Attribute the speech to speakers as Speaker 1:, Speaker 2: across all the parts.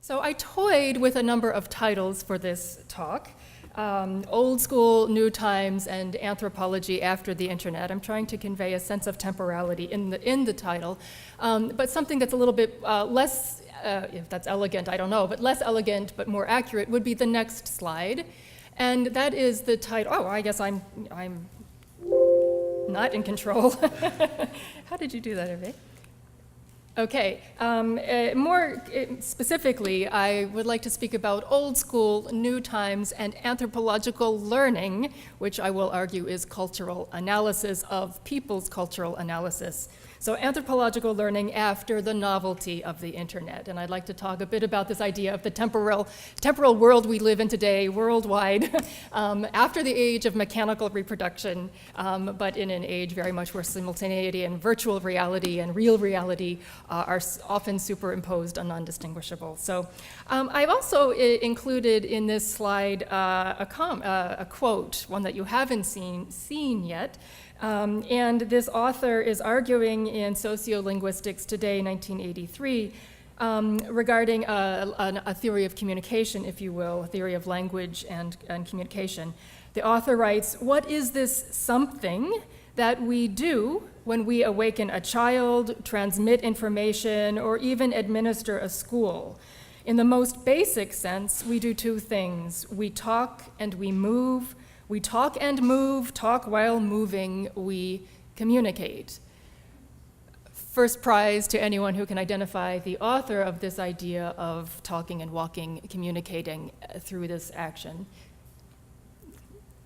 Speaker 1: So I toyed with a number of titles for this talk. Old School, New Times, and Anthropology After the Internet. I'm trying to convey a sense of temporality in the title, but something that's a little bit less, if that's elegant, I don't know, but less elegant but more accurate would be the next slide. And that is the title. Oh, I guess I'm not in control. How did you do that, Hervé? Okay, more specifically, I would like to speak about old school, new times, and anthropological learning, which I will argue is cultural analysis of people's cultural analysis. So anthropological learning after the novelty of the internet. And I'd like to talk a bit about this idea of the temporal world we live in today, worldwide, after the age of mechanical reproduction, but in an age very much where simultaneity and virtual reality and real reality are often superimposed and non-distinguishable. So I've also included in this slide a quote, one that you haven't seen yet. And this author is arguing in Sociolinguistics Today, 1983, regarding a theory of communication, if you will, a theory of language and communication. The author writes, "What is this something that we do when we awaken a child, transmit information, or even administer a school? In the most basic sense, we do two things. We talk and we move. We talk and move, talk while moving, we communicate." First prize to anyone who can identify the author of this idea of talking and walking, communicating through this action.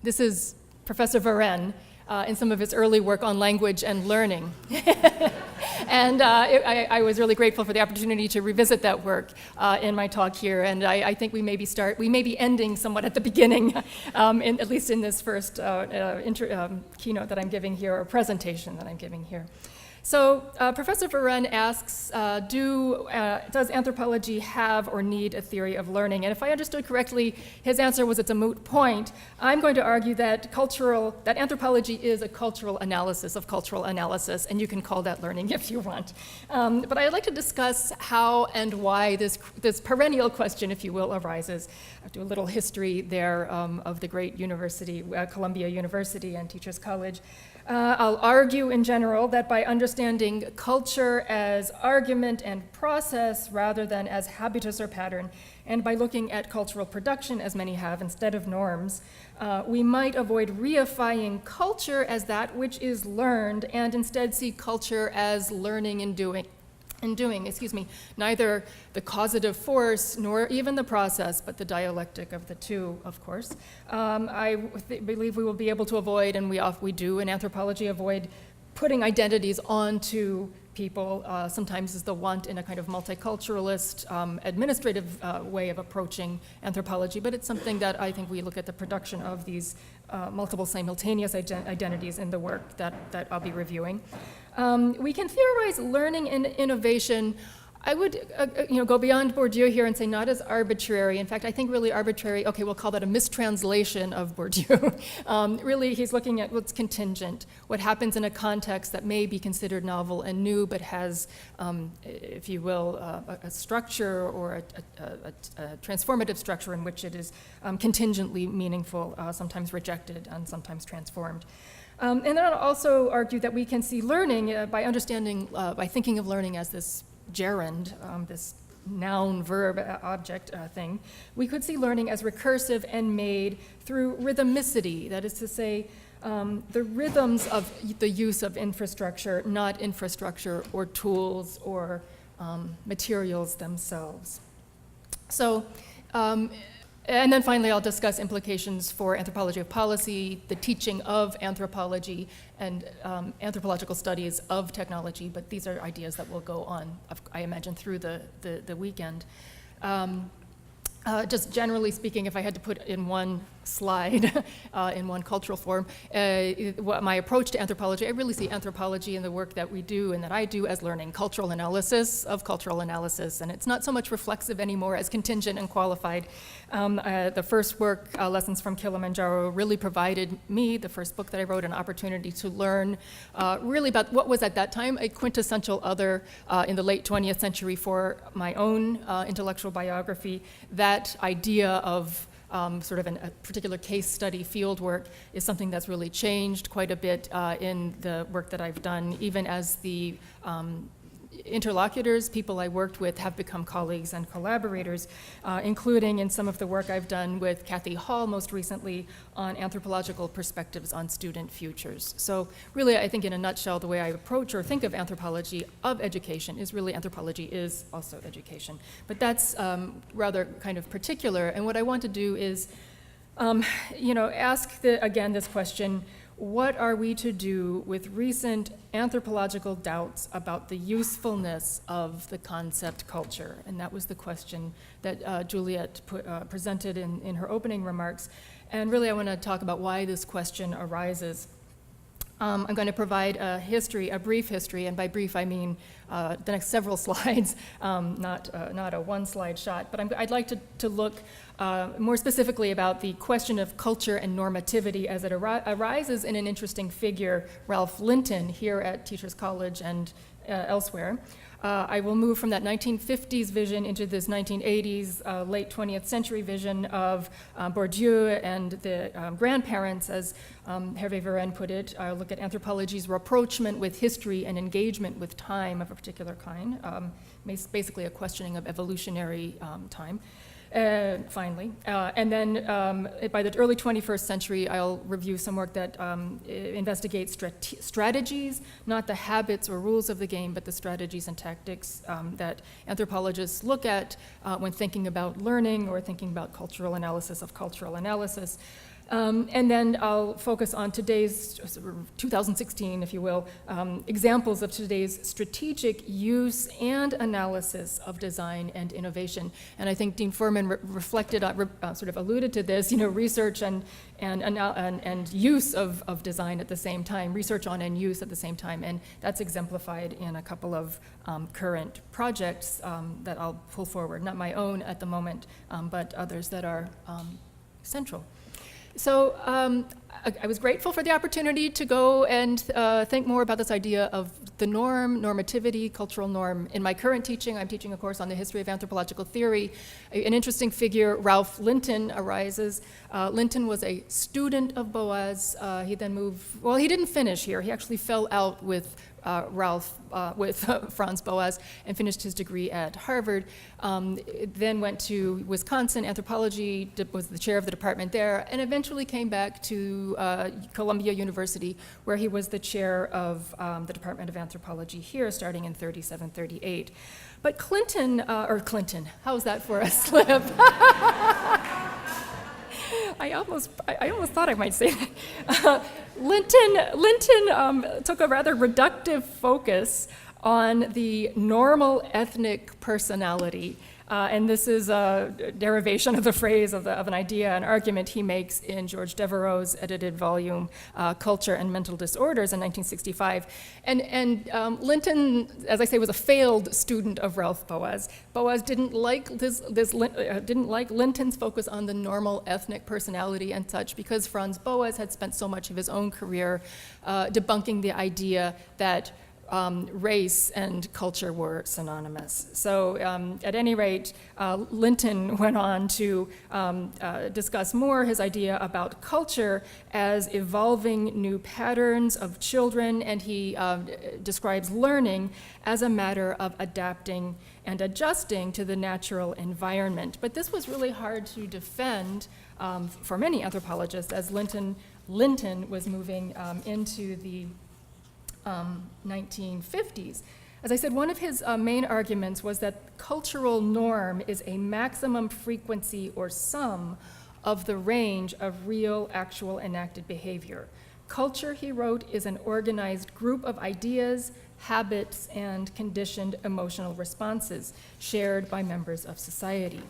Speaker 1: This is Professor Varenne in some of his early work on language and learning. And I was really grateful for the opportunity to revisit that work in my talk here, and I think we may be ending somewhat at the beginning, at least in this first keynote that I'm giving here, or presentation that I'm giving here. So Professor Varenne asks, does anthropology have or need a theory of learning? And if I understood correctly, his answer was it's a moot point. I'm going to argue that anthropology is a cultural analysis of cultural analysis, and you can call that learning if you want. But I'd like to discuss how and why this perennial question, if you will, arises. I'll do a little history there of the great university, Columbia University and Teachers College. I'll argue in general that by understanding culture as argument and process rather than as habitus or pattern, and by looking at cultural production, as many have, instead of norms, we might avoid reifying culture as that which is learned and instead see culture as learning and doing. Neither the causative force nor even the process, but the dialectic of the two, of course. I believe we will be able to avoid, and we do in anthropology, avoid putting identities onto people, sometimes is the want in a kind of multiculturalist, administrative way of approaching anthropology, but it's something that I think we look at the production of these multiple simultaneous identities in the work that I'll be reviewing. We can theorize learning and innovation. I would go beyond Bourdieu here and say not as arbitrary. In fact, I think really arbitrary, okay, we'll call that a mistranslation of Bourdieu. Really, he's looking at what's contingent, what happens in a context that may be considered novel and new, but has, if you will, a structure or a transformative structure in which it is contingently meaningful, sometimes rejected and sometimes transformed. And then I'll also argue that we can see learning by thinking of learning as this gerund, this noun, verb, object thing. We could see learning as recursive and made through rhythmicity, that is to say, the rhythms of the use of infrastructure, not infrastructure or tools or materials themselves. So, and then finally, I'll discuss implications for anthropology of policy, the teaching of anthropology, and anthropological studies of technology, but these are ideas that will go on, I imagine, through the weekend. Just generally speaking, if I had to put in one slide in one cultural form. What my approach to anthropology, I really see anthropology and the work that we do and that I do as learning cultural analysis of cultural analysis, and it's not so much reflexive anymore as contingent and qualified. The first work, Lessons from Kilimanjaro, really provided me, the first book that I wrote, an opportunity to learn really about what was at that time a quintessential other in the late 20th century for my own intellectual biography. That idea of sort of a particular case study field work is something that's really changed quite a bit in the work that I've done, even as the interlocutors, people I worked with, have become colleagues and collaborators, including in some of the work I've done with Kathy Hall most recently on anthropological perspectives on student futures. So really, I think in a nutshell, the way I approach or think of anthropology of education is really anthropology is also education. But that's rather kind of particular, and what I want to do is ask again this question: what are we to do with recent anthropological doubts about the usefulness of the concept culture? And that was the question that Juliet presented in her opening remarks. And really, I want to talk about why this question arises. I'm going to provide a brief history, and by brief I mean the next several slides, not a one-slide shot. But I'd like to look more specifically about the question of culture and normativity as it arises in an interesting figure, Ralph Linton, here at Teachers College and elsewhere. I will move from that 1950s vision into this 1980s, late 20th century vision of Bourdieu and the grandparents, as Hervé Veren put it. I'll look at anthropology's rapprochement with history and engagement with time of a particular kind, basically a questioning of evolutionary time. Finally. And then by the early 21st century, I'll review some work that investigates strategies, not the habits or rules of the game, but the strategies and tactics that anthropologists look at when thinking about learning or thinking about cultural analysis of cultural analysis. And then I'll focus on today's, 2016, if you will, examples of today's strategic use and analysis of design and innovation. And I think Dean Furman reflected, sort of alluded to this, research and use of design at the same time, research on and use at the same time. And that's exemplified in a couple of current projects that I'll pull forward, not my own at the moment, but others that are central. So I was grateful for the opportunity to go and think more about this idea of the norm, normativity, cultural norm. In my current teaching, I'm teaching a course on the history of anthropological theory. An interesting figure, Ralph Linton, arises. Linton was a student of Boas. He then moved, well, he didn't finish here. He actually fell out with Franz Boas and finished his degree at Harvard. Then went to Wisconsin anthropology, was the chair of the department there, and eventually came back to Columbia University, where he was the chair of the Department of Anthropology here, starting in 37, 38. But Clinton, how's that for a slip? I almost thought I might say that. Linton took a rather reductive focus on the normal ethnic personality. And this is a derivation of the phrase of an idea, an argument he makes in George Devereux's edited volume, Culture and Mental Disorders in 1965. And Linton, as I say, was a failed student of Ralph Boas. Boas didn't like didn't like Linton's focus on the normal ethnic personality and such, because Franz Boas had spent so much of his own career debunking the idea that race and culture were synonymous. So at any rate, Linton went on to discuss more his idea about culture as evolving new patterns of children, and he describes learning as a matter of adapting and adjusting to the natural environment. But this was really hard to defend for many anthropologists, as Linton was moving into the 1950s. As I said, one of his main arguments was that cultural norm is a maximum frequency or sum of the range of real, actual, enacted behavior. Culture, he wrote, is an organized group of ideas, habits, and conditioned emotional responses shared by members of society.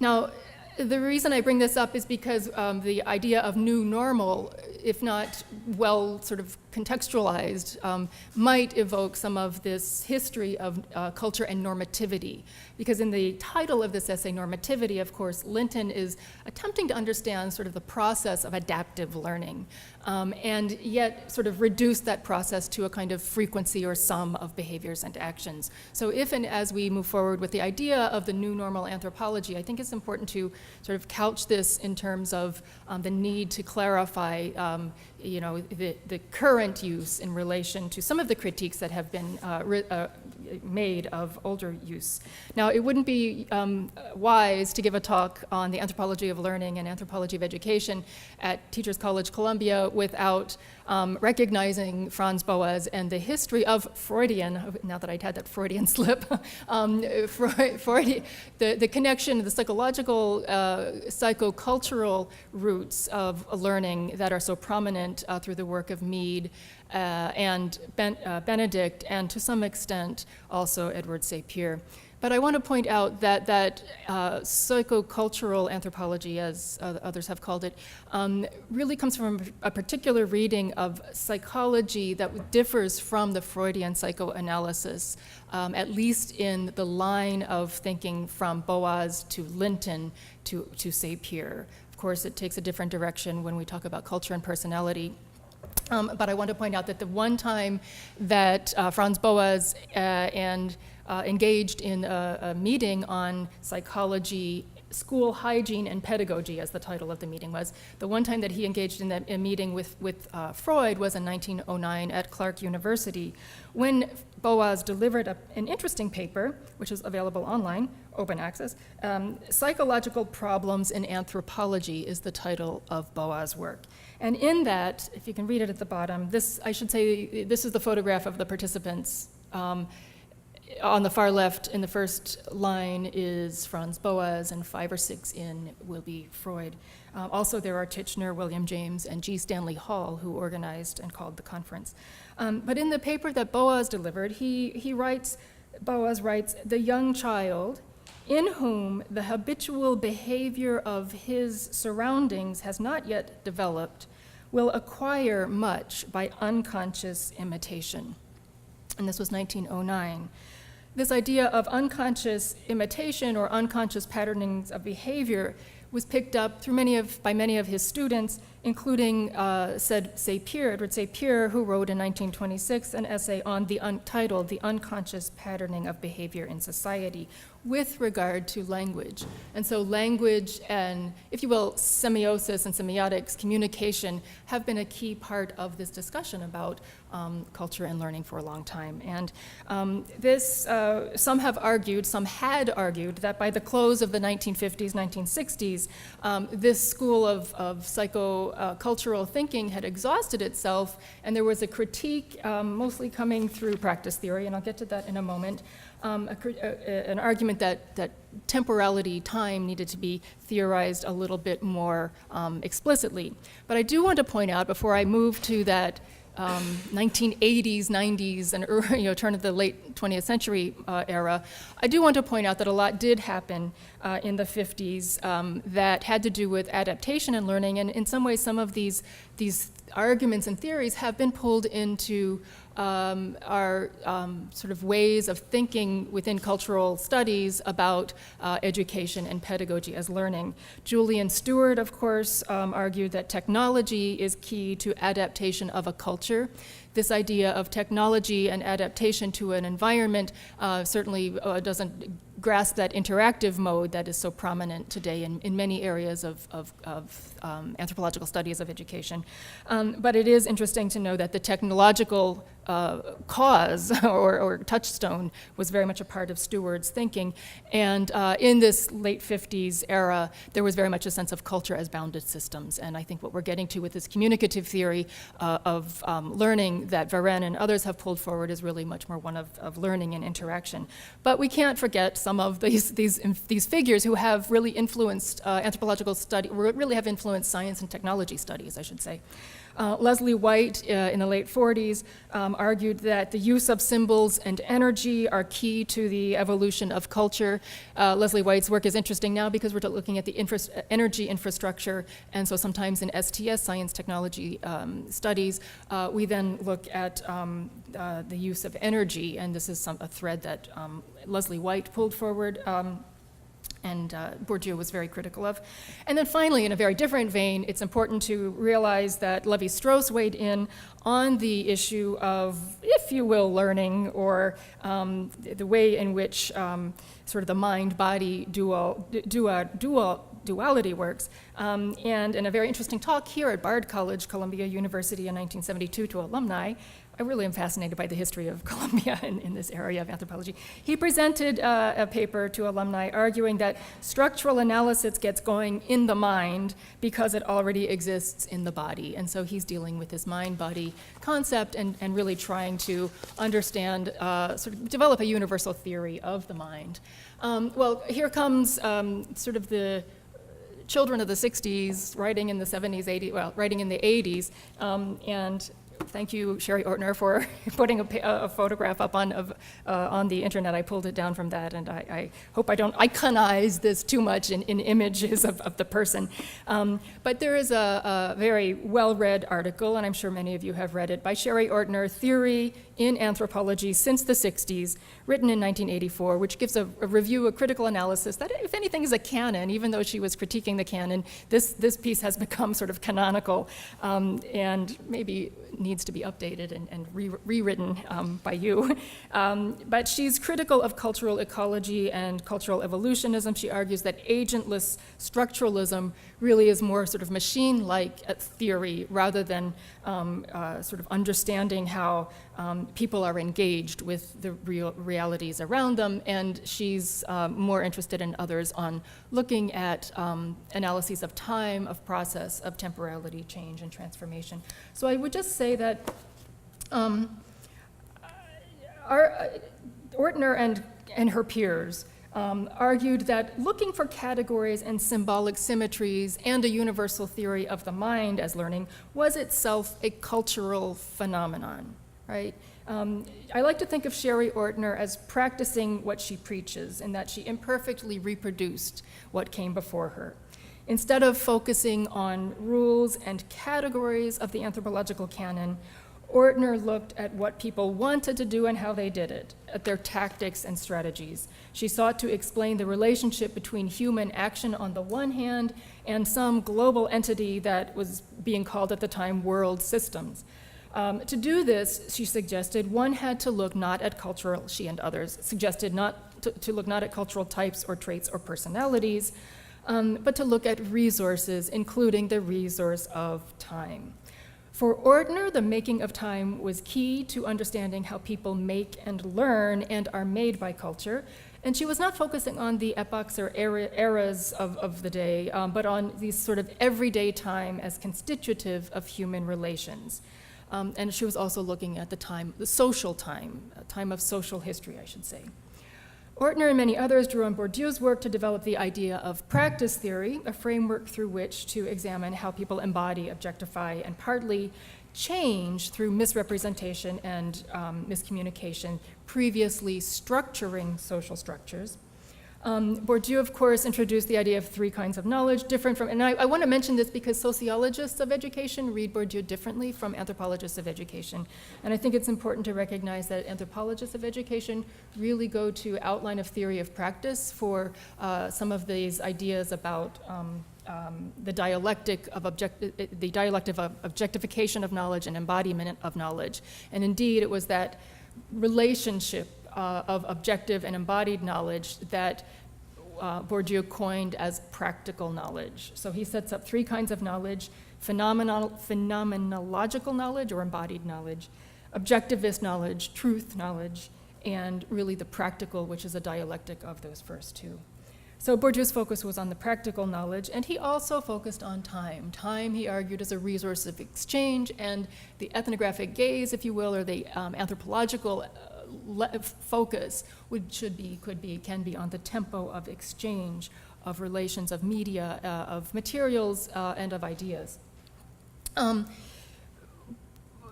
Speaker 1: Now, The reason I bring this up is because the idea of new normal, if not well sort of contextualized, might evoke some of this history of culture and normativity. Because in the title of this essay, Normativity, of course, Linton is attempting to understand sort of the process of adaptive learning, and yet sort of reduce that process to a kind of frequency or sum of behaviors and actions. So if and as we move forward with the idea of the new normal anthropology, I think it's important to sort of couch this in terms of the need to clarify the current use in relation to some of the critiques that have been made of older use. Now, it wouldn't be wise to give a talk on the anthropology of learning and anthropology of education at Teachers College Columbia without recognizing Franz Boas and the history of Freudian, now that I'd had that Freudian slip, the connection, the psychological, psychocultural roots of learning that are so prominent through the work of Mead and Benedict, and to some extent also Edward Sapir. But I want to point out that psychocultural anthropology, as others have called it, really comes from a particular reading of psychology that differs from the Freudian psychoanalysis, at least in the line of thinking from Boas to Linton to Sapir. Of course, it takes a different direction when we talk about culture and personality. But I want to point out that the one time that Franz Boas engaged in a meeting on psychology, school hygiene, and pedagogy, as the title of the meeting was, the one time that he engaged in a meeting with Freud was in 1909 at Clark University, when Boas delivered an interesting paper, which is available online, open access. Psychological Problems in Anthropology is the title of Boas' work. And in that, if you can read it at the bottom, this is the photograph of the participants. On the far left, in the first line, is Franz Boas, and 5 or 6 in will be Freud. Also, there are Titchener, William James, and G. Stanley Hall, who organized and called the conference. But in the paper that Boas delivered, Boas writes, "The young child, in whom the habitual behavior of his surroundings has not yet developed, will acquire much by unconscious imitation." And this was 1909. This idea of unconscious imitation or unconscious patternings of behavior was picked up by many of his students, including Edward Sapir, who wrote in 1926 an essay titled The Unconscious Patterning of Behavior in Society, with regard to language. And so language and, if you will, semiosis and semiotics, communication, have been a key part of this discussion about culture and learning for a long time. And some had argued that by the close of the 1950s, 1960s, this school of psychocultural thinking had exhausted itself, and there was a critique, mostly coming through practice theory, and I'll get to that in a moment, an argument that temporality, time, needed to be theorized a little bit more explicitly. But I do want to point out, before I move to that 1980s, 90s, and turn of the late 20th century era, I do want to point out that a lot did happen in the 50s that had to do with adaptation and learning, and in some ways some of these arguments and theories have been pulled into our sort of ways of thinking within cultural studies about education and pedagogy as learning. Julian Stewart, of course, argued that technology is key to adaptation of a culture. This idea of technology and adaptation to an environment certainly doesn't grasp that interactive mode that is so prominent today in many areas of anthropological studies of education. But it is interesting to know that the technological cause or touchstone was very much a part of Stewart's thinking. And in this late 50s era, there was very much a sense of culture as bounded systems. And I think what we're getting to with this communicative theory of learning that Varenne and others have pulled forward is really much more one of learning and interaction. But we can't forget some of these figures who have really influenced anthropological study, really have influenced science and technology studies, I should say.
Speaker 2: Leslie White, in the late 40s, argued that the use of symbols and energy are key to the evolution of culture. Leslie White's work is interesting now because we're looking at the energy infrastructure, and so sometimes in STS, science technology studies, we then look at the use of energy, and this is a thread that Leslie White pulled forward. And Bourdieu was very critical of. And then finally, in a very different vein, it's important to realize that Levi-Strauss weighed in on the issue of, if you will, learning, or the way in which sort of the mind-body duality works. And in a very interesting talk here at Bard College, Columbia University in 1972 to alumni, I really am fascinated by the history of Columbia in this area of anthropology. He presented a paper to alumni arguing that structural analysis gets going in the mind because it already exists in the body. And so he's dealing with this mind-body concept and really trying to understand, sort of develop a universal theory of the mind. Well, here comes sort of the children of the 60s, writing in the 70s, 80s, well, writing in the 80s, and thank you, Sherry Ortner, for putting a photograph up on the internet. I pulled it down from that, and I hope I don't iconize this too much in images of the person. But there is a very well-read article, and I'm sure many of you have read it, by Sherry Ortner, Theory in Anthropology Since the 60s, written in 1984, which gives a review, a critical analysis that, if anything, is a canon. Even though she was critiquing the canon, this piece has become sort of canonical, and maybe needs to be updated and rewritten by you. But she's critical of cultural ecology and cultural evolutionism. She argues that agentless structuralism really is more sort of machine-like theory rather than sort of understanding how people are engaged with the real realities around them, and she's more interested in others on looking at analyses of time, of process, of temporality, change, and transformation. So I would just say that Ortner and her peers argued that looking for categories and symbolic symmetries and a universal theory of the mind as learning was itself a cultural phenomenon, right? I like to think of Sherry Ortner as practicing what she preaches, in that she imperfectly reproduced what came before her. Instead of focusing on rules and categories of the anthropological canon, Ortner looked at what people wanted to do and how they did it, at their tactics and strategies. She sought to explain the relationship between human action on the one hand and some global entity that was being called at the time world systems. To do this, she suggested, one had to look not at cultural, she and others suggested not to look not at cultural types or traits or personalities, but to look at resources, including the resource of time. For Ortner, the making of time was key to understanding how people make and learn and are made by culture, and she was not focusing on the epochs or eras of the day, but on these sort of everyday time as constitutive of human relations. And she was also looking at the time, the social time, a time of social history, I should say. Ortner and many others drew on Bourdieu's work to develop the idea of practice theory, a framework through which to examine how people embody, objectify, and partly change through misrepresentation and miscommunication, previously structuring social structures. Bourdieu, of course, introduced the idea of three kinds of knowledge, different from, and I want to mention this because sociologists of education read Bourdieu differently from anthropologists of education. And I think it's important to recognize that anthropologists of education really go to outline of theory of practice for some of these ideas about the dialectic of objectification of knowledge and embodiment of knowledge. And indeed, it was that relationship of objective and embodied knowledge that Bourdieu coined as practical knowledge. So he sets up three kinds of knowledge: phenomenological knowledge or embodied knowledge, objectivist knowledge, truth knowledge, and really the practical, which is a dialectic of those first two. So Bourdieu's focus was on the practical knowledge, and he also focused on time. Time, he argued, is a resource of exchange, and the ethnographic gaze, if you will, or the anthropological focus can be on the tempo of exchange, of relations, of media, of materials, and of ideas.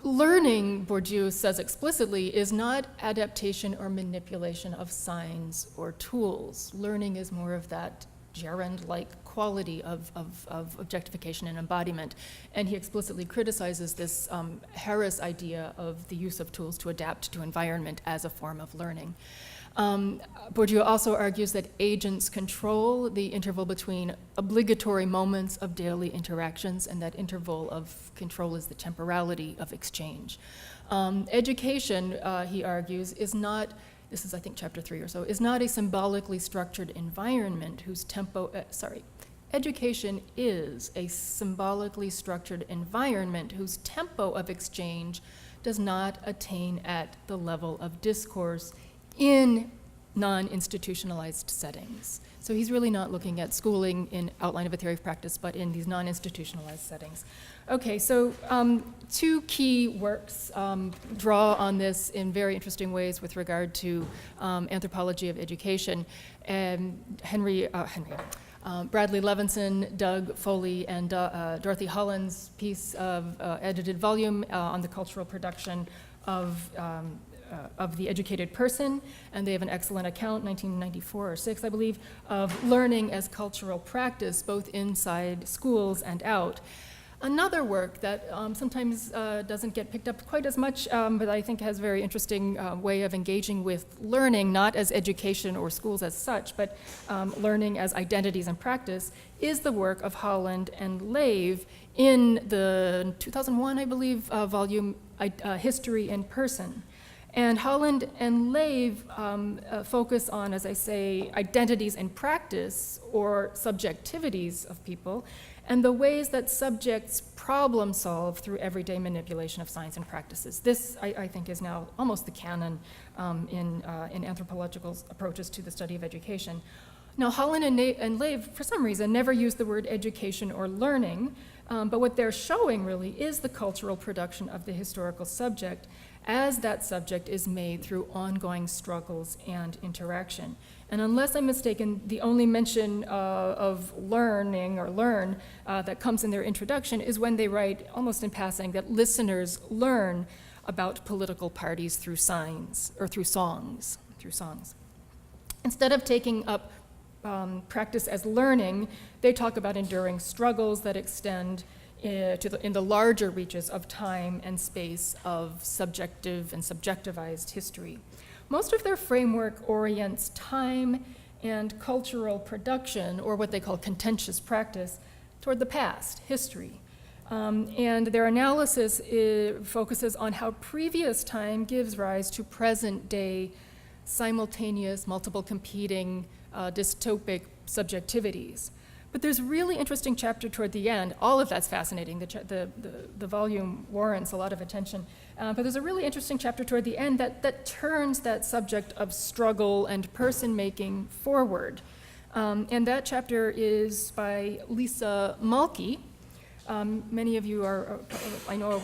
Speaker 1: Learning, Bourdieu says explicitly, is not adaptation or manipulation of signs or tools. Learning is more of that gerund-like quality of objectification and embodiment. And he explicitly criticizes this Harris idea of the use of tools to adapt to environment as a form of learning. Bourdieu also argues that agents control the interval between obligatory moments of daily interactions, and that interval of control is the temporality of exchange. Education, he argues, is not, this is I think chapter 3 or so, is not a symbolically structured environment whose education is a symbolically structured environment whose tempo of exchange does not attain at the level of discourse in non-institutionalized settings. So he's really not looking at schooling in Outline of a Theory of Practice, but in these non-institutionalized settings. Okay, so two key works draw on this in very interesting ways with regard to anthropology of education. And Bradley Levinson, Doug Foley, and Dorothy Holland's piece of edited volume on the cultural production of the educated person, and they have an excellent account, 1994 or 6, I believe, of learning as cultural practice, both inside schools and out. Another work that sometimes doesn't get picked up quite as much, but I think has a very interesting way of engaging with learning, not as education or schools as such, but learning as identities and practice, is the work of Holland and Lave in the 2001, I believe, volume, History in Person. And Holland and Lave focus on, as I say, identities and practice, or subjectivities of people, and the ways that subjects problem solve through everyday manipulation of science and practices. This, I think, is now almost the canon in anthropological approaches to the study of education. Now, Holland and Lave, for some reason, never use the word education or learning, but what they're showing really is the cultural production of the historical subject, as that subject is made through ongoing struggles and interaction. And unless I'm mistaken, the only mention of learning or learn that comes in their introduction is when they write, almost in passing, that listeners learn about political parties through signs, or through songs. Instead of taking up practice as learning, they talk about enduring struggles that extend in the larger reaches of time and space of subjective and subjectivized history. Most of their framework orients time and cultural production, or what they call contentious practice, toward the past, history. And their analysis focuses on how previous time gives rise to present day, simultaneous, multiple competing, dystopic subjectivities. But there's a really interesting chapter toward the end. All of that's fascinating. The volume warrants a lot of attention. But there's a really interesting chapter toward the end that turns that subject of struggle and person-making forward. And that chapter is by Lisa Malky. Many of you are, I know,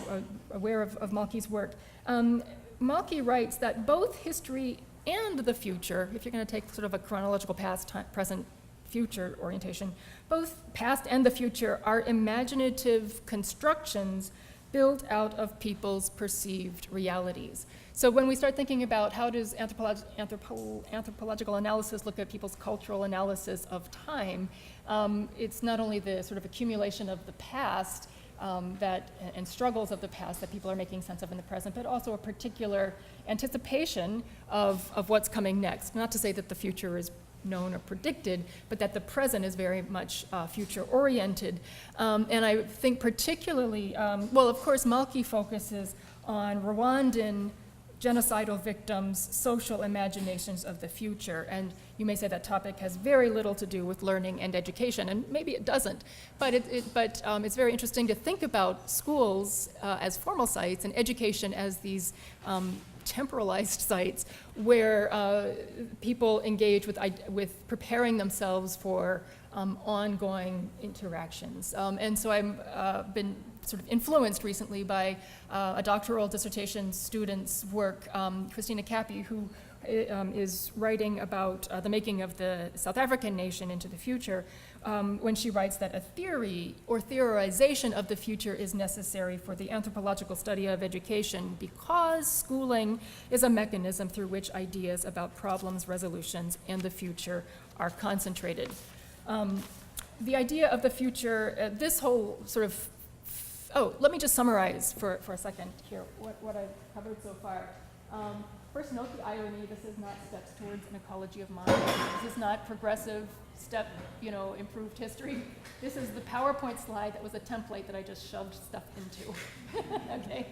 Speaker 1: aware of Malky's work. Malky writes that both history and the future, if you're going to take sort of a chronological past, present, future orientation, both past and the future are imaginative constructions built out of people's perceived realities. So when we start thinking about how does anthropological analysis look at people's cultural analysis of time, it's not only the sort of accumulation of the past and struggles of the past that people are making sense of in the present, but also a particular anticipation of what's coming next. Not to say that the future is known or predicted, but that the present is very much future-oriented. And I think particularly, well, of course, Malky focuses on Rwandan genocidal victims' social imaginations of the future. And you may say that topic has very little to do with learning and education, and maybe it doesn't. But it's very interesting to think about schools as formal sites and education as these temporalized sites where people engage with preparing themselves for ongoing interactions. And so I've been sort of influenced recently by a doctoral dissertation student's work, Christina Cappy, who
Speaker 2: is writing about the making of the South African nation into the future, when she writes that a theory or theorization of the future is necessary for the anthropological study of education because schooling is a mechanism through which ideas about problems, resolutions, and the future are concentrated. The idea of the future, this whole sort of, let me just summarize for a second here what I've covered so far. First, note the irony. This is not steps towards an ecology of mind. This is not progressive step, improved history. This is the PowerPoint slide that was a template that I just shoved stuff into. Okay,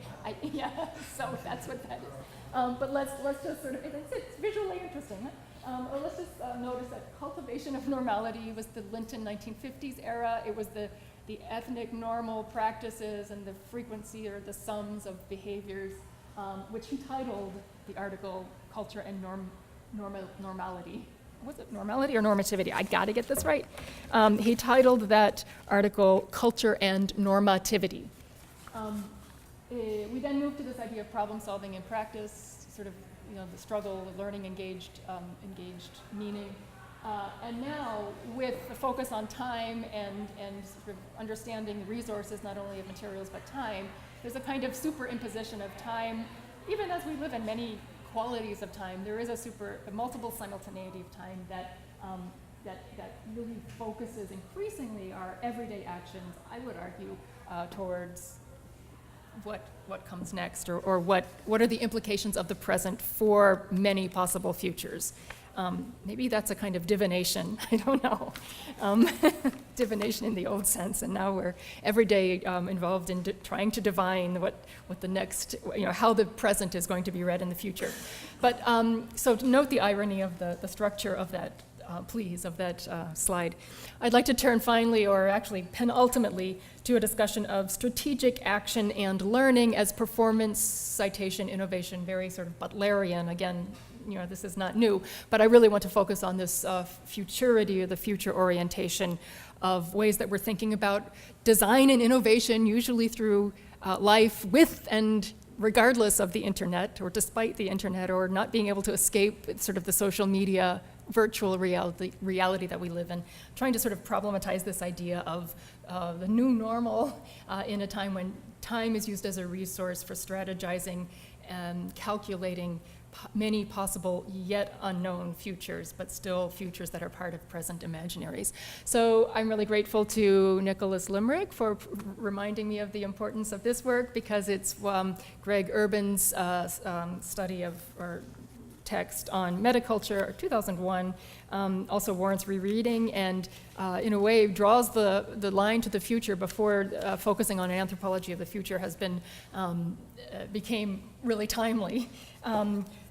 Speaker 2: so that's what that is. But let's just sort of, it's visually interesting. Or let's just notice that cultivation of normality was the Linton 1950s era. It was the ethnic normal practices and the frequency or the sums of behaviors, which he titled the article Culture and Normality. Was it normality or normativity? I gotta get this right. He titled that article Culture and Normativity. We then moved to this idea of problem solving in practice, sort of the struggle with learning engaged meaning. And now, with the focus on time and sort of understanding the resources, not only of materials but time, there's a kind of superimposition of time. Even as we live in many qualities of time, there is a multiple simultaneity of time that really focuses increasingly our everyday actions, I would argue, towards what comes next, or what are the implications of the present for many possible futures. Maybe that's a kind of divination, I don't know. Divination in the old sense, and now we're every day involved in trying to divine what the next, how the present is going to be read in the future. But so note the irony of the structure of that, please, of that slide. I'd like to turn finally, or actually penultimately, to a discussion of strategic action and learning as performance, citation, innovation, very sort of Butlerian, again, this is not new, but I really want to focus on this futurity, or the future orientation of ways that we're thinking about design and innovation, usually through life with and regardless of the internet, or despite the internet, or not being able to escape sort of the social media virtual reality that we live in, trying to sort of problematize this idea of the new normal in a time when time is used as a resource for strategizing and calculating many possible yet unknown futures, but still futures that are part of present imaginaries. So I'm really grateful to Nicholas Limerick for reminding me of the importance of this work, because it's Greg Urban's study of, or text on metaculture, 2001, also warrants rereading, and in a way draws the line to the future before focusing on an anthropology of the future has been, became really timely.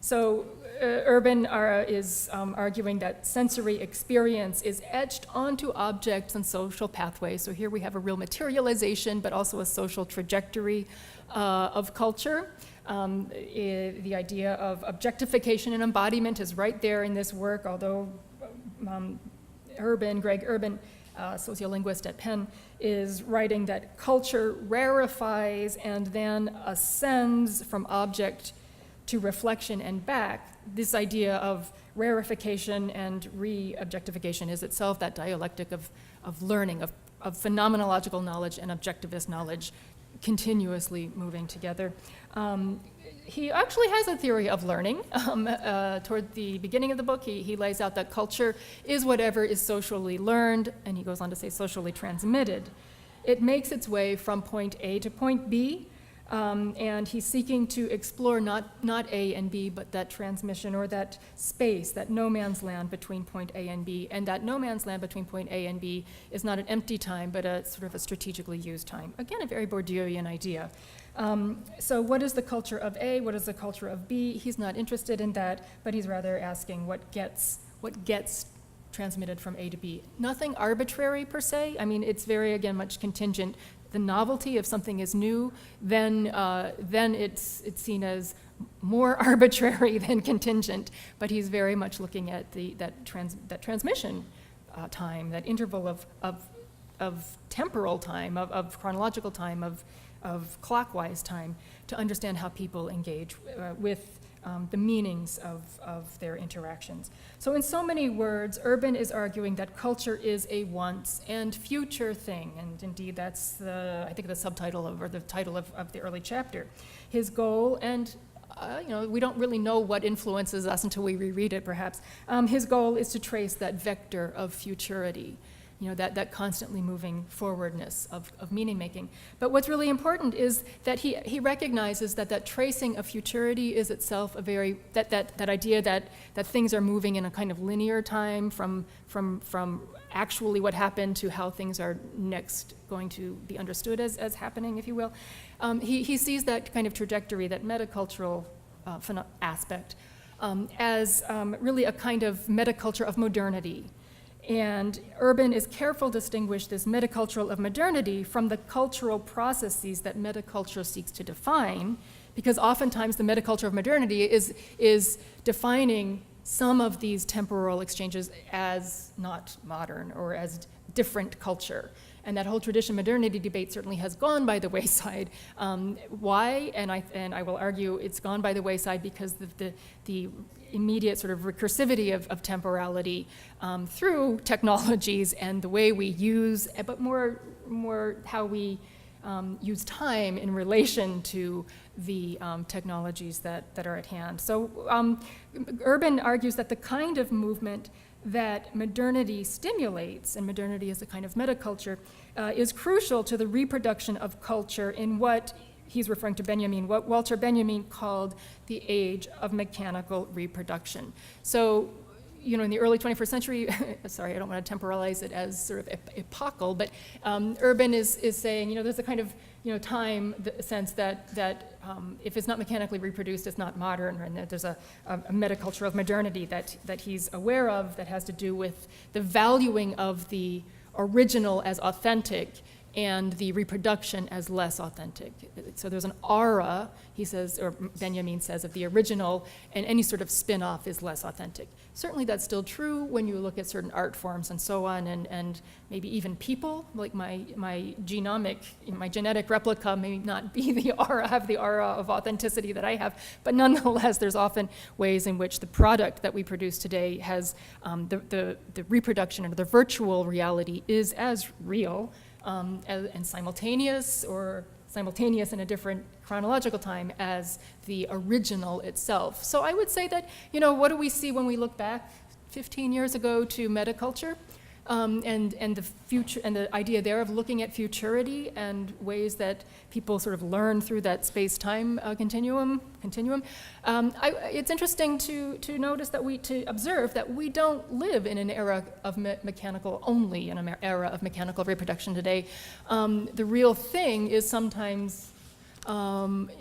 Speaker 2: So Urban is arguing that sensory experience is etched onto objects and social pathways. So here we have a real materialization, but also a social trajectory of culture. The idea of objectification and embodiment is right there in this work, although Greg Urban, sociolinguist at Penn, is writing that culture rarefies and then ascends from object to reflection and back. This idea of rarefication and re-objectification is itself that dialectic of learning, of phenomenological knowledge and objectivist knowledge continuously moving together. He actually has a theory of learning. Toward the beginning of the book, he lays out that culture is whatever is socially learned, and he goes on to say socially transmitted. It makes its way from point A to point B, and he's seeking to explore not A and B, but that transmission, or that space, that no man's land between point A and B. And that no man's land between point A and B is not an empty time, but a sort of a strategically used time. Again, a very Bourdieuian idea. So what is the culture of A? What is the culture of B? He's not interested in that, but he's rather asking what gets transmitted from A to B. Nothing arbitrary per se. I mean, it's very, again, much contingent. The novelty of something is new, then it's seen as more arbitrary than contingent. But he's very much looking at that transmission time, that interval of temporal time, of chronological time, of clockwise time, to understand how people engage with the meanings of their interactions. So in so many words, Urban is arguing that culture is a once and future thing, and indeed that's I think the subtitle or the title of the early chapter. His goal, and we don't really know what influences us until we reread it, perhaps. His goal is to trace that vector of futurity, that constantly moving forwardness of meaning making. But what's really important is that he recognizes that tracing of futurity is itself that idea that things are moving in a kind of linear time from actually what happened to how things are next going to be understood as happening, if you will. He sees that kind of trajectory, that metacultural aspect, as really a kind of metaculture of modernity. And Urban is careful to distinguish this metacultural of modernity from the cultural processes that metaculture seeks to define, because oftentimes the metaculture of modernity is defining some of these temporal exchanges as not modern or as different culture. And that whole tradition modernity debate certainly has gone by the wayside. Why? And I will argue it's gone by the wayside because the immediate sort of recursivity of temporality through technologies and the way we use, but more how we use time in relation to the technologies that are at hand. So Urban argues that the kind of movement that modernity stimulates, and modernity is a kind of metaculture, is crucial to the reproduction of culture in what he's referring to Benjamin, what Walter Benjamin called the age of mechanical reproduction. So, in the early 21st century, sorry, I don't want to temporalize it as sort of epochal, but Urban is saying, there's a kind of, time sense that if it's not mechanically reproduced, it's not modern, and that there's a metaculture of modernity that he's aware of that has to do with the valuing of the original as authentic and the reproduction as less authentic. So there's an aura, he says, or Benjamin says, of the original, and any sort of spin-off is less authentic. Certainly that's still true when you look at certain art forms and so on, and maybe even people, like my genetic replica may not be have the aura of authenticity that I have, but nonetheless, there's often ways in which the product that we produce today has the reproduction or the virtual reality is as real and simultaneous in a different chronological time as the original itself. So I would say that, what do we see when we look back 15 years ago to metaculture? And the future and the idea there of looking at futurity and ways that people sort of learn through that space-time continuum. It's interesting to notice to observe that we don't live in an era of only in an era of mechanical reproduction today. The real thing is sometimes.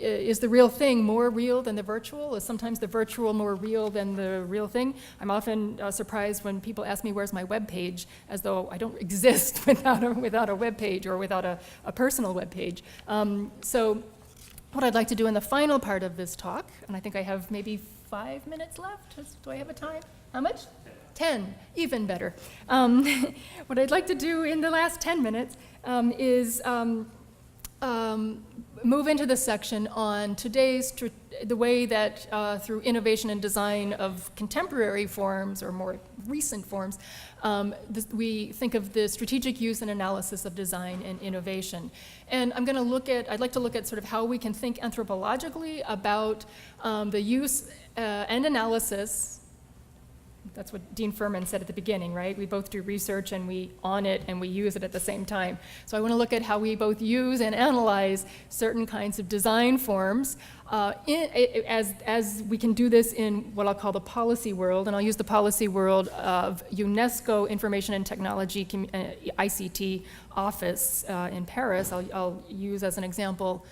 Speaker 2: Is the real thing more real than the virtual? Is sometimes the virtual more real than the real thing? I'm often surprised when people ask me, where's my web page, as though I don't exist without a web page or without a personal web page. So what I'd like to do in the final part of this talk, and I think I have maybe 5 minutes left. Do I have a time? How much? 10, even better. What I'd like to do in the last 10 minutes is move into the section on the way that through innovation and design of contemporary forms or more recent forms, we think of the strategic use and analysis of design and innovation. And I'd like to look at sort of how we can think anthropologically about the use and analysis. That's what Dean Furman said at the beginning, right? We both do research and we on it and we use it at the same time. So I want to look at how we both use and analyze certain kinds of design forms as we can do this in what I'll call the policy world, and I'll use the policy world of UNESCO Information and Technology ICT office in Paris. I'll use as an example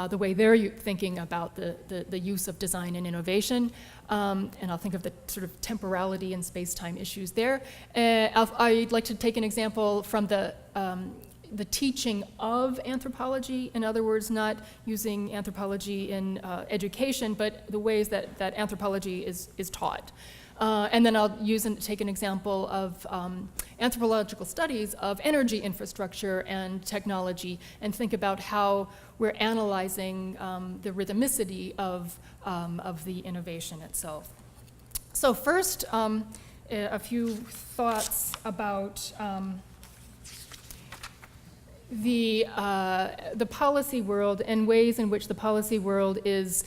Speaker 2: the way they're thinking about the use of design and innovation, and I'll think of the sort of temporality and space-time issues there. I'd like to take an example from the teaching of anthropology, in other words, not using anthropology in education, but the ways that anthropology is taught.
Speaker 1: And then I'll take an example of anthropological studies of energy infrastructure and technology, and think about how we're analyzing the rhythmicity of the innovation itself. So first, a few thoughts about the policy world and ways in which the policy world is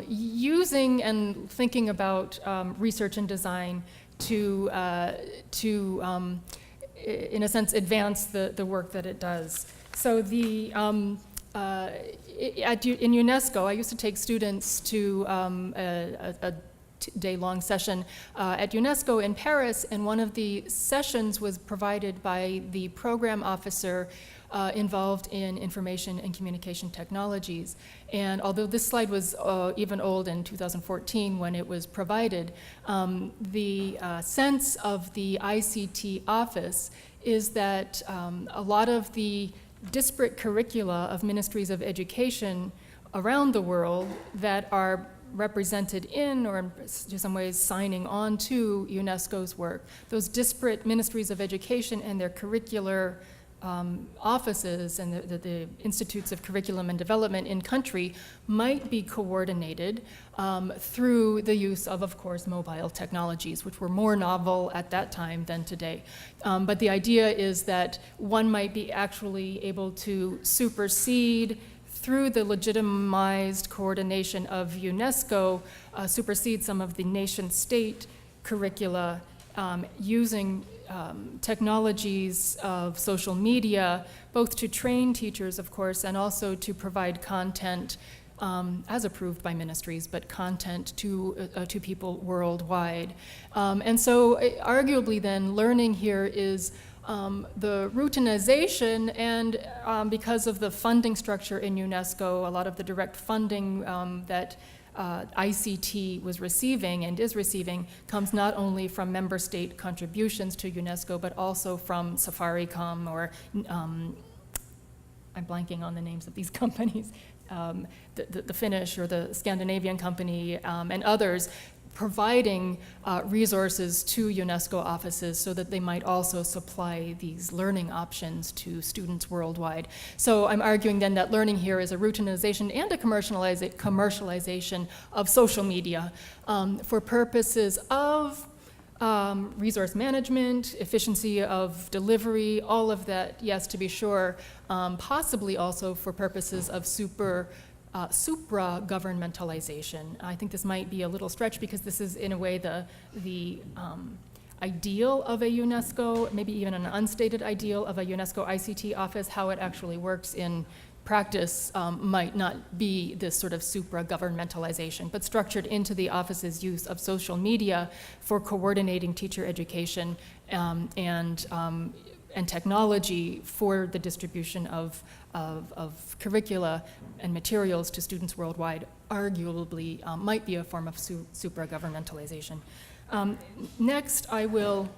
Speaker 1: using and thinking about research and design to in a sense, advance the work that it does. So in UNESCO, I used to take students to a day-long session at UNESCO in Paris, and one of the sessions was provided by the program officer involved in information and communication technologies. And although this slide was even old in 2014 when it was provided, the sense of the ICT office is that a lot of the disparate curricula of ministries of education around the world that are represented in, or in some ways signing on to UNESCO's work, those disparate ministries of education and their curricular offices and the institutes of curriculum and development in country might be coordinated through the use of course, mobile technologies, which were more novel at that time than today. But the idea is that one might be actually able to supersede, through the legitimized coordination of UNESCO, supersede some of the nation-state curricula using technologies of social media, both to train teachers, of course, and also to provide content as approved by ministries, but content to people worldwide. And so arguably then, learning here is the routinization, and because of the funding structure in UNESCO, a lot of the direct funding that ICT was receiving and is receiving comes not only from member state contributions to UNESCO, but also from Safaricom, or I'm blanking on the names of these companies, the Finnish or the Scandinavian company, and others, providing resources to UNESCO offices so that they might also supply these learning options to students worldwide. So I'm arguing then that learning here is a routinization and a commercialization of social media for purposes of resource management, efficiency of delivery, all of that, yes, to be sure, possibly also for purposes of supra-governmentalization. I think this might be a little stretch because this is, in a way, the ideal of a UNESCO, maybe even an unstated ideal of a UNESCO ICT office. How it actually works in practice might not be this sort of supra-governmentalization, but structured into the office's use of social media for coordinating teacher education and technology for the distribution of curricula and materials to students worldwide, arguably might be a form of supra-governmentalization. Next, I just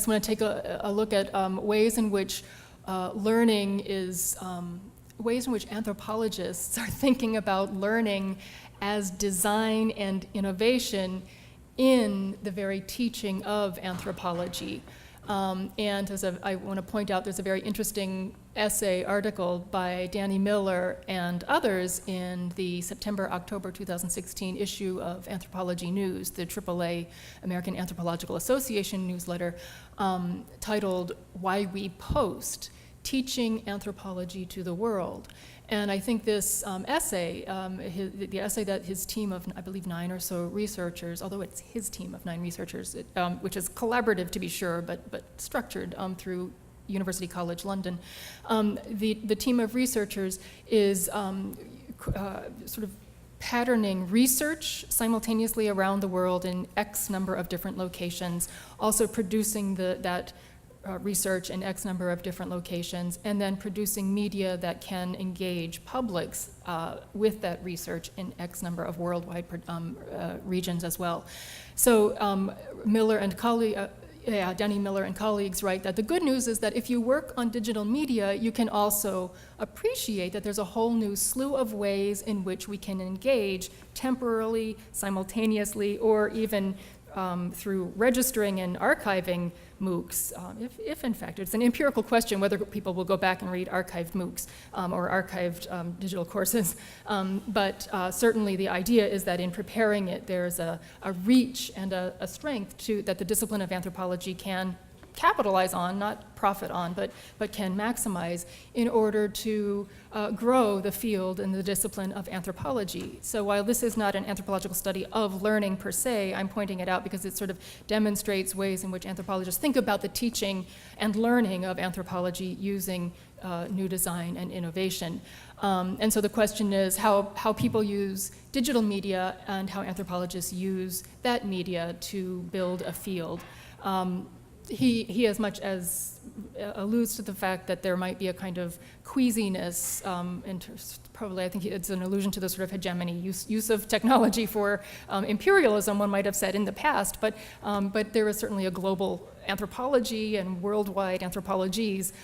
Speaker 1: want to take a look at ways in which learning is, ways in which anthropologists are thinking about learning as design and innovation in the very teaching of anthropology. And I want to point out, there's a very interesting essay article by Danny Miller and others in the September-October 2016 issue of Anthropology News, the AAA American Anthropological Association newsletter, titled "Why We Post: Teaching Anthropology to the World." And I think this essay, the essay that his team of, I believe, 9 or so researchers, although it's his team of 9 researchers, which is collaborative to be sure, but structured through University College London, the team of researchers is sort of patterning research simultaneously around the world in X number of different locations, also producing that research in X number of different locations, and then producing media that can engage publics with that research in X number of worldwide regions as well. So Miller and Danny Miller and colleagues write that the good news is that if you work on digital media, you can also appreciate that there's a whole new slew of ways in which we can engage temporarily, simultaneously, or even through registering and archiving MOOCs, if in fact, it's an empirical question whether people will go back and read archived MOOCs or archived digital courses, but certainly the idea is that in preparing it, there's a reach and a strength that the discipline of anthropology can capitalize on, not profit on, but can maximize in order to grow the field and the discipline of anthropology. So while this is not an anthropological study of learning per se, I'm pointing it out because it sort of demonstrates ways in which anthropologists think about the teaching and learning of anthropology using new design and innovation. And so the question is how people use digital media and how anthropologists use that media to build a field. He as much as alludes to the fact that there might be a kind of queasiness, probably I think it's an allusion to the sort of hegemony, use of technology for imperialism, one might have said in the past, but there is certainly a global anthropology and worldwide anthropologies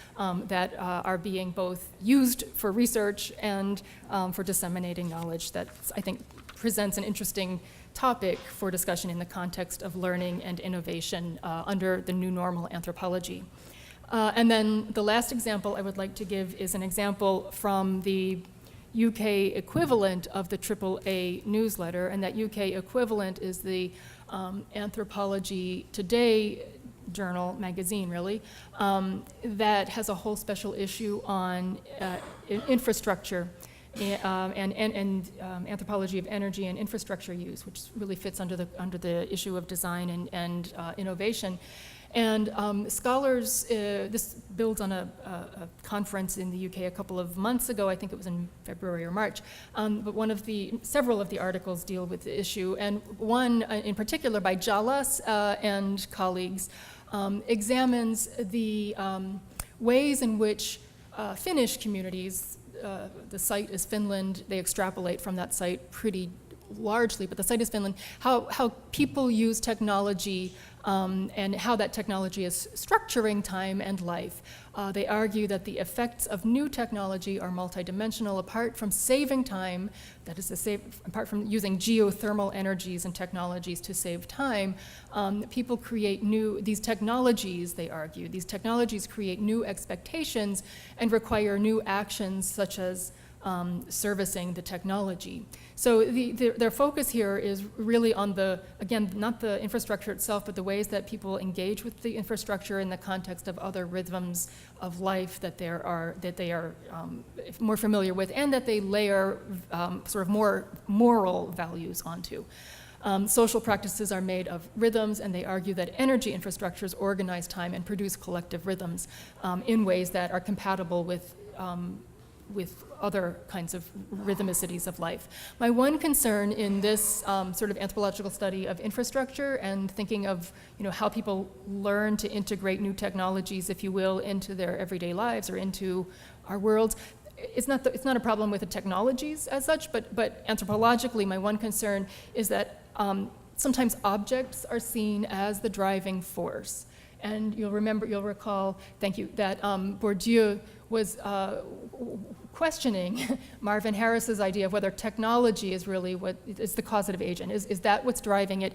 Speaker 1: that are being both used for research and for disseminating knowledge that I think presents an interesting topic for discussion in the context of learning and innovation under the new normal anthropology. And then the last example I would like to give is an example from the UK equivalent of the AAA newsletter, and that UK equivalent is the Anthropology Today journal, magazine really, that has a whole special issue on infrastructure and anthropology of energy and infrastructure use, which really fits under the issue of design and innovation. And scholars, this builds on a conference in the UK a couple of months ago, I think it was in February or March, but several of the articles deal with the issue, and one in particular by Jalas and colleagues examines the ways in which Finnish communities, the site is Finland, they extrapolate from that site pretty largely, but the site is Finland, how people use technology and how that technology is structuring time and life. They argue that the effects of new technology are multidimensional. Apart from saving time, that is to say, apart from using geothermal energies and technologies to save time, people create these technologies, they argue, these technologies create new expectations and require new actions such as servicing the technology. So their focus here is really on again, not the infrastructure itself, but the ways that people engage with the infrastructure in the context of other rhythms of life that they are more familiar with, and that they layer sort of more moral values onto. Social practices are made of rhythms, and they argue that energy infrastructures organize time and produce collective rhythms in ways that are compatible with other kinds of rhythmicities of life. My one concern in this sort of anthropological study of infrastructure and thinking of how people learn to integrate new technologies, if you will, into their everyday lives or into our worlds, it's not a problem with the technologies as such, but anthropologically, my one concern is that sometimes objects are seen as the driving force. And you'll recall, thank you, that Bourdieu was questioning Marvin Harris's idea of whether technology is really what is the causative agent. Is that what's driving it?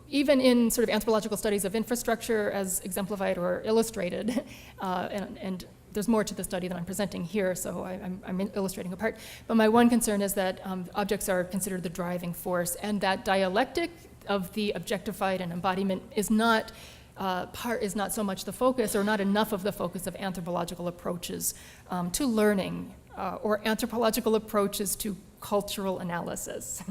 Speaker 1: Even in sort of anthropological studies of infrastructure as exemplified or illustrated, and there's more to the study than I'm presenting here, so I'm illustrating a part. But my one concern is that objects are considered the driving force, and that dialectic of the objectified and embodiment is not so much the focus, or not enough of the focus of anthropological approaches to learning, or anthropological approaches to cultural analysis.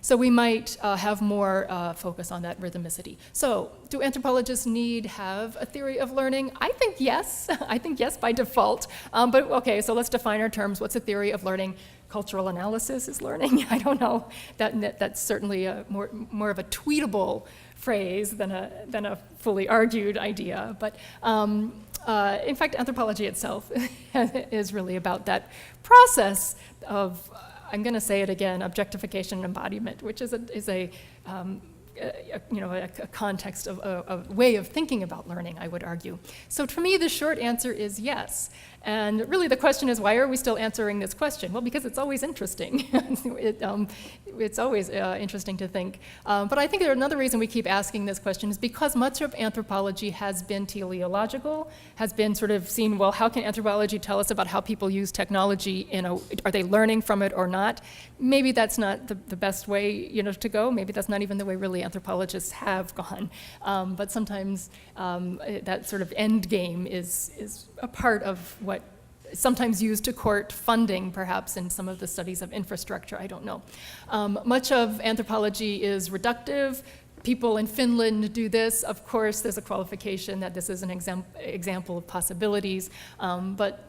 Speaker 1: So we might have more focus on that rhythmicity. So do anthropologists have a theory of learning? I think yes. I think yes by default. But okay, so let's define our terms. What's a theory of learning? Cultural analysis is learning? I don't know. That's certainly more of a tweetable phrase than a fully argued idea. But in fact, anthropology itself is really about that process of, I'm going to say it again, objectification and embodiment, which is a a context of a way of thinking about learning, I would argue. So to me, the short answer is yes. And really the question is, why are we still answering this question? Well, because it's always interesting. It's always interesting to think. But I think another reason we keep asking this question is because much of anthropology has been teleological, has been sort of seen, well, how can anthropology tell us about how people use technology? Are they learning from it or not? Maybe that's not the best way to go. Maybe that's not even the way really anthropologists have gone. But sometimes that sort of end game is a part of what is sometimes used to court funding, perhaps, in some of the studies of infrastructure. I don't know. Much of anthropology is reductive. People in Finland do this. Of course, there's a qualification that this is an example of possibilities. But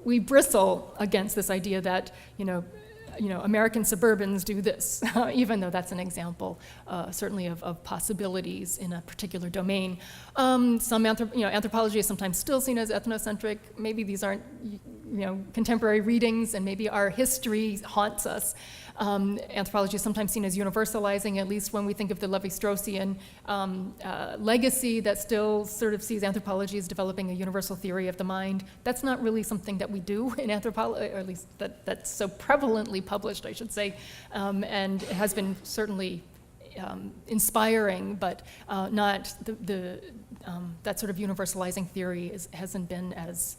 Speaker 1: we bristle against this idea that, American suburbans do this, even though that's an example, certainly of possibilities in a particular domain. Anthropology is sometimes still seen as ethnocentric. Maybe these aren't, contemporary readings, and maybe our history haunts us. Anthropology is sometimes seen as universalizing, at least when we think of the Levi-Straussian legacy that still sort of sees anthropology as developing a universal theory of the mind. That's not really something that we do in anthropology, or at least that's so prevalently published, I should say, and it has been certainly inspiring, but not that sort of universalizing theory hasn't been as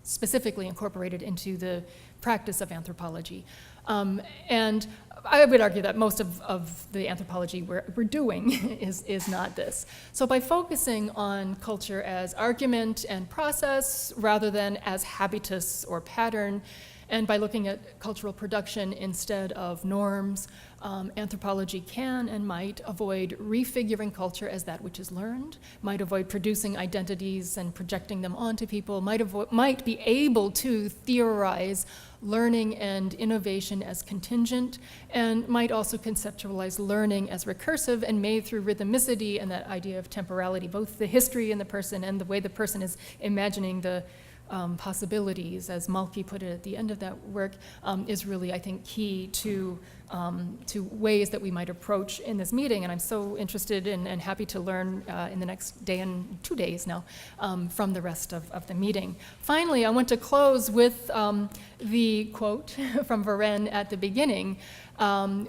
Speaker 1: specifically incorporated into the practice of anthropology. And I would argue that most of the anthropology we're doing is not this. So by focusing on culture as argument and process rather than as habitus or pattern, and by looking at cultural production instead of norms, anthropology can and might avoid refiguring culture as that which is learned, might avoid producing identities and projecting them onto people, might be able to theorize learning and innovation as contingent, and might also conceptualize learning as recursive and made through rhythmicity and that idea of temporality, both the history in the person and the way the person is imagining the possibilities, as Malky put it at the end of that work, is really, I think, key to ways that we might approach in this meeting. And I'm so interested and happy to learn in the next day and 2 days now from the rest of the meeting. Finally, I want to close with the quote from Varenne at the beginning,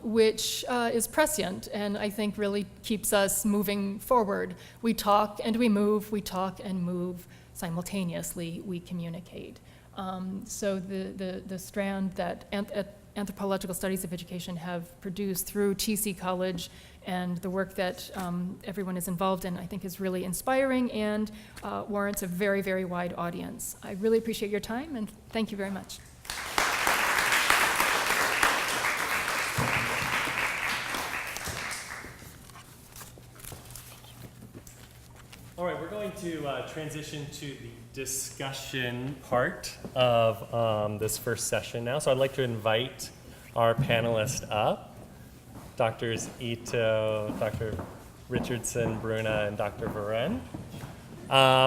Speaker 1: which is prescient and I think really keeps us moving forward. We talk and we move, we talk and move. Simultaneously, we communicate. So the strand that anthropological studies of education have produced through TC College and the work that everyone is involved in, I think is really inspiring and warrants a very, very wide audience. I really appreciate your time and thank you very much.
Speaker 3: All right, we're going to transition to the discussion part of this first session now. So I'd like to invite our panelists up, Drs. Ito, Dr. Richardson, Bruna, and Dr. Varenne.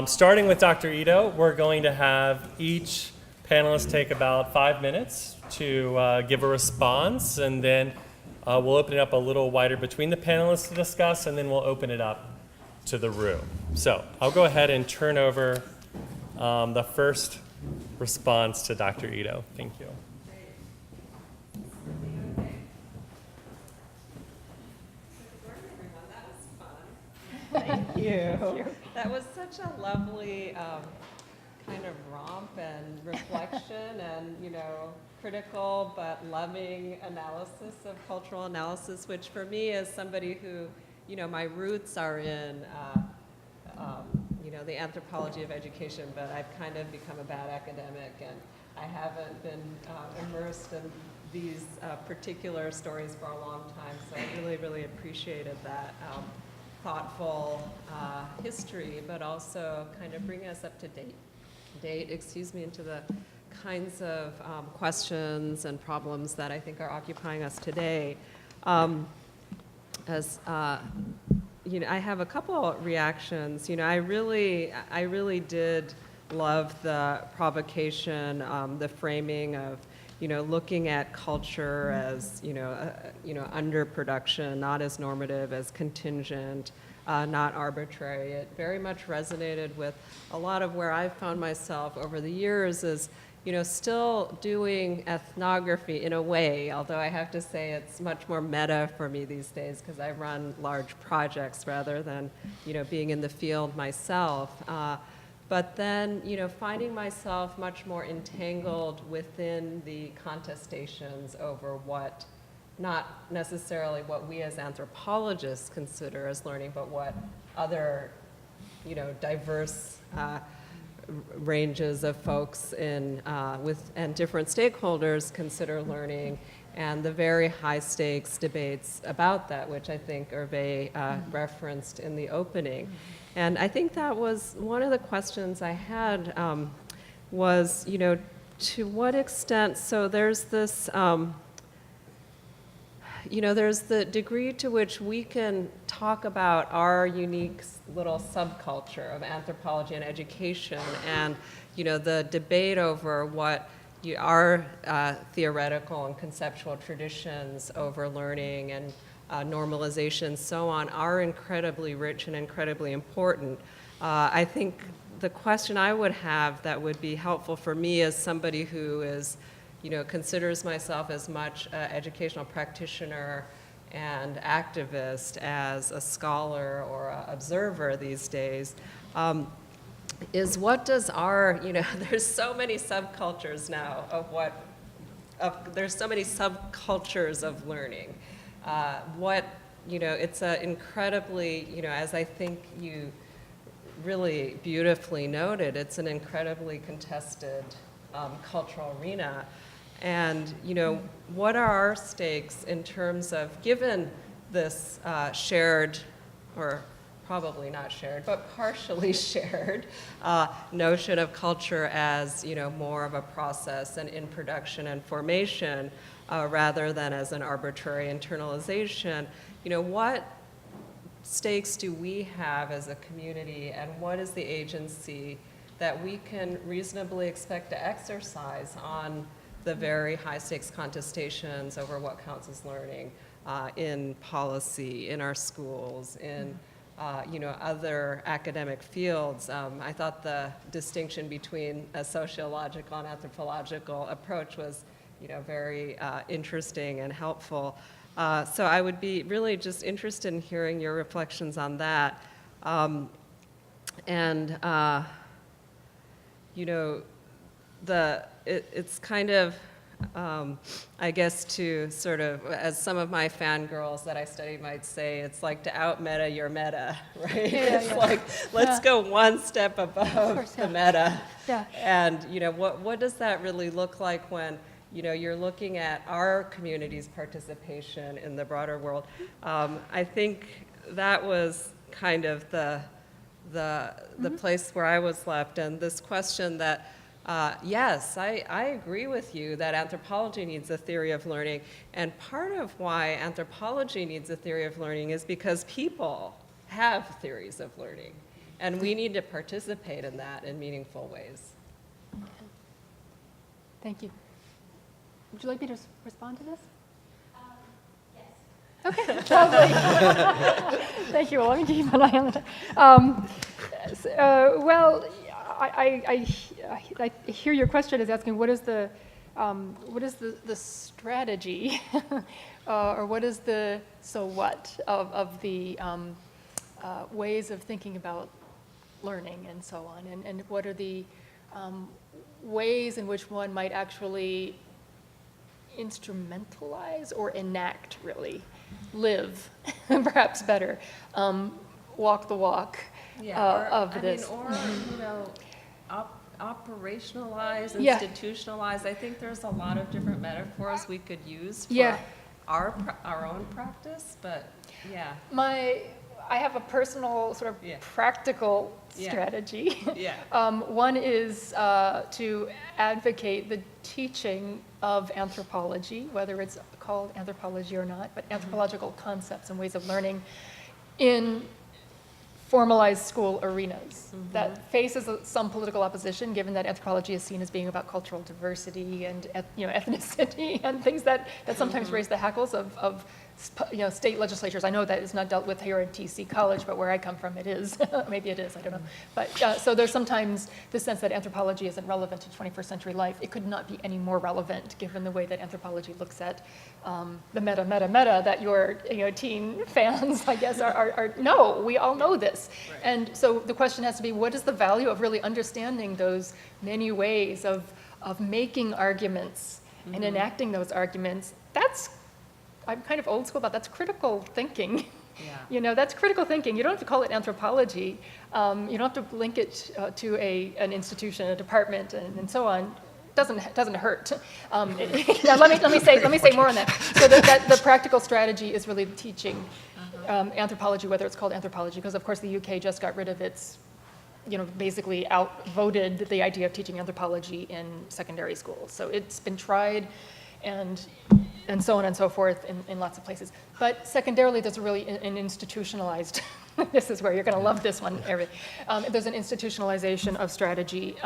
Speaker 3: Starting with Dr. Ito, we're going to have each panelist take about 5 minutes to give a response, and then we'll open it up a little wider between the panelists to discuss, and then we'll open it up to the room. So I'll go ahead and turn over the first response to Dr. Ito. Thank you.
Speaker 4: Thank you. That was such a lovely kind of romp and reflection and, critical but loving analysis of cultural analysis, which for me as somebody who, my roots are in, the anthropology of education, but I've kind of become a bad academic and I haven't been immersed in these particular stories for a long time. So I really, really appreciated that thoughtful history, but also kind of bring us up to date, into the kinds of questions and problems that I think are occupying us today. I have a couple reactions. I really did love the provocation, the framing of, looking at culture as, underproduction, not as normative, as contingent, not arbitrary. It very much resonated with a lot of where I've found myself over the years is, still doing ethnography in a way, although I have to say it's much more meta for me these days because I run large projects rather than, being in the field myself. But then, finding myself much more entangled within the contestations over what, not necessarily what we as anthropologists consider as learning, but what other, diverse ranges of folks and different stakeholders consider learning, and the very high stakes debates about that, which I think Hervé referenced in the opening. And I think that was one of the questions I had was, to what extent, so there's this, there's the degree to which we can talk about our unique little subculture of anthropology and education and, the debate over what our theoretical and conceptual traditions over learning and normalization, so on, are incredibly rich and incredibly important. I think the question I would have that would be helpful for me as somebody who is, considers myself as much an educational practitioner and activist as a scholar or an observer these days, is what does our, there's so many subcultures now there's so many subcultures of learning. It's an incredibly, as I think you really beautifully noted, it's an incredibly contested cultural arena. And, what are our stakes in terms of, given this shared, or probably not shared, but partially shared notion of culture as, more of a process and in production and formation, rather than as an arbitrary internalization, what stakes do we have as a community, and what is the agency that we can reasonably expect to exercise on the very high stakes contestations over what counts as learning in policy, in our schools, in other academic fields. I thought the distinction between a sociological and anthropological approach was very interesting and helpful. So I would be really just interested in hearing your reflections on that. It's kind of, I guess, to sort of, as some of my fangirls that I study might say, it's like to out-meta your meta, right? Like, let's go one step above the meta.
Speaker 2: Yeah.
Speaker 4: And, what does that really look like when, you're looking at our community's participation in the broader world? I think that was kind of the place where I was left, and this question that, yes, I agree with you that anthropology needs a theory of learning, and part of why anthropology needs a theory of learning is because people have theories of learning, and we need to participate in that in meaningful ways.
Speaker 2: Thank you. Would you like me to respond to this?
Speaker 5: Yes.
Speaker 2: Okay, lovely. Thank you. Well, let me keep an eye on that. Well, I hear your question is asking what is the strategy, or what is the so what of the ways of thinking about learning and so on, and what are the ways in which one might actually instrumentalize or enact, really, live, perhaps better, walk the walk of this.
Speaker 4: Operationalize,
Speaker 2: Yeah.
Speaker 4: institutionalize. I think there's a lot of different metaphors we could use for
Speaker 2: Yeah.
Speaker 4: our own practice, but yeah.
Speaker 2: I have a personal sort of practical strategy.
Speaker 4: Yeah.
Speaker 2: One is to advocate the teaching of anthropology, whether it's called anthropology or not, but anthropological concepts and ways of learning in
Speaker 1: formalized school arenas that faces some political opposition, given that anthropology is seen as being about cultural diversity and ethnicity and things that sometimes raise the hackles of state legislatures. I know that is not dealt with here at TC College, but where I come from it is. Maybe it is, I don't know. But so there's sometimes the sense that anthropology isn't relevant to 21st century life. It could not be any more relevant given the way that anthropology looks at the meta that your teen fans, I guess, are no, we all know this. Right. And so the question has to be, what is the value of really understanding those many ways of making arguments and enacting those arguments? I'm kind of old school about that's critical thinking. Yeah. That's critical thinking. You don't have to call it anthropology. You don't have to link it to an institution, a department, and so on. Doesn't hurt. Now let me say more on that. So that the practical strategy is really teaching anthropology, whether it's called anthropology, because of course the UK just got rid of its, basically outvoted the idea of teaching anthropology in secondary schools. So it's been tried and so on and so forth in lots of places. But secondarily, there's really an institutionalized, this is where you're going to love this one, Eric. There's an institutionalization of strategy,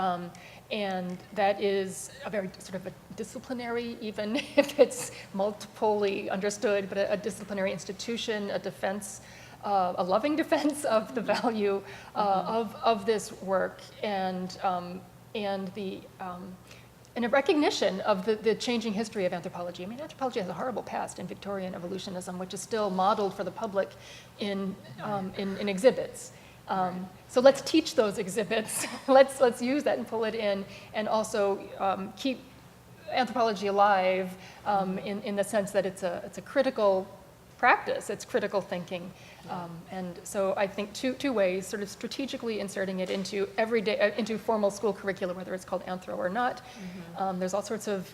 Speaker 1: and that is a very sort of a disciplinary, even if it's multiply understood, but a disciplinary institution, a defense, a loving defense of the value of this work, and a recognition of the changing history of anthropology. I mean, anthropology has a horrible past in Victorian evolutionism, which is still modeled for the public in exhibits. So let's teach those exhibits. let's use that and pull it in, and also keep anthropology alive in the sense that it's a critical practice. It's critical thinking. And so I think two ways, sort of strategically inserting it into into formal school curricula, whether it's called anthro or not. There's all sorts of,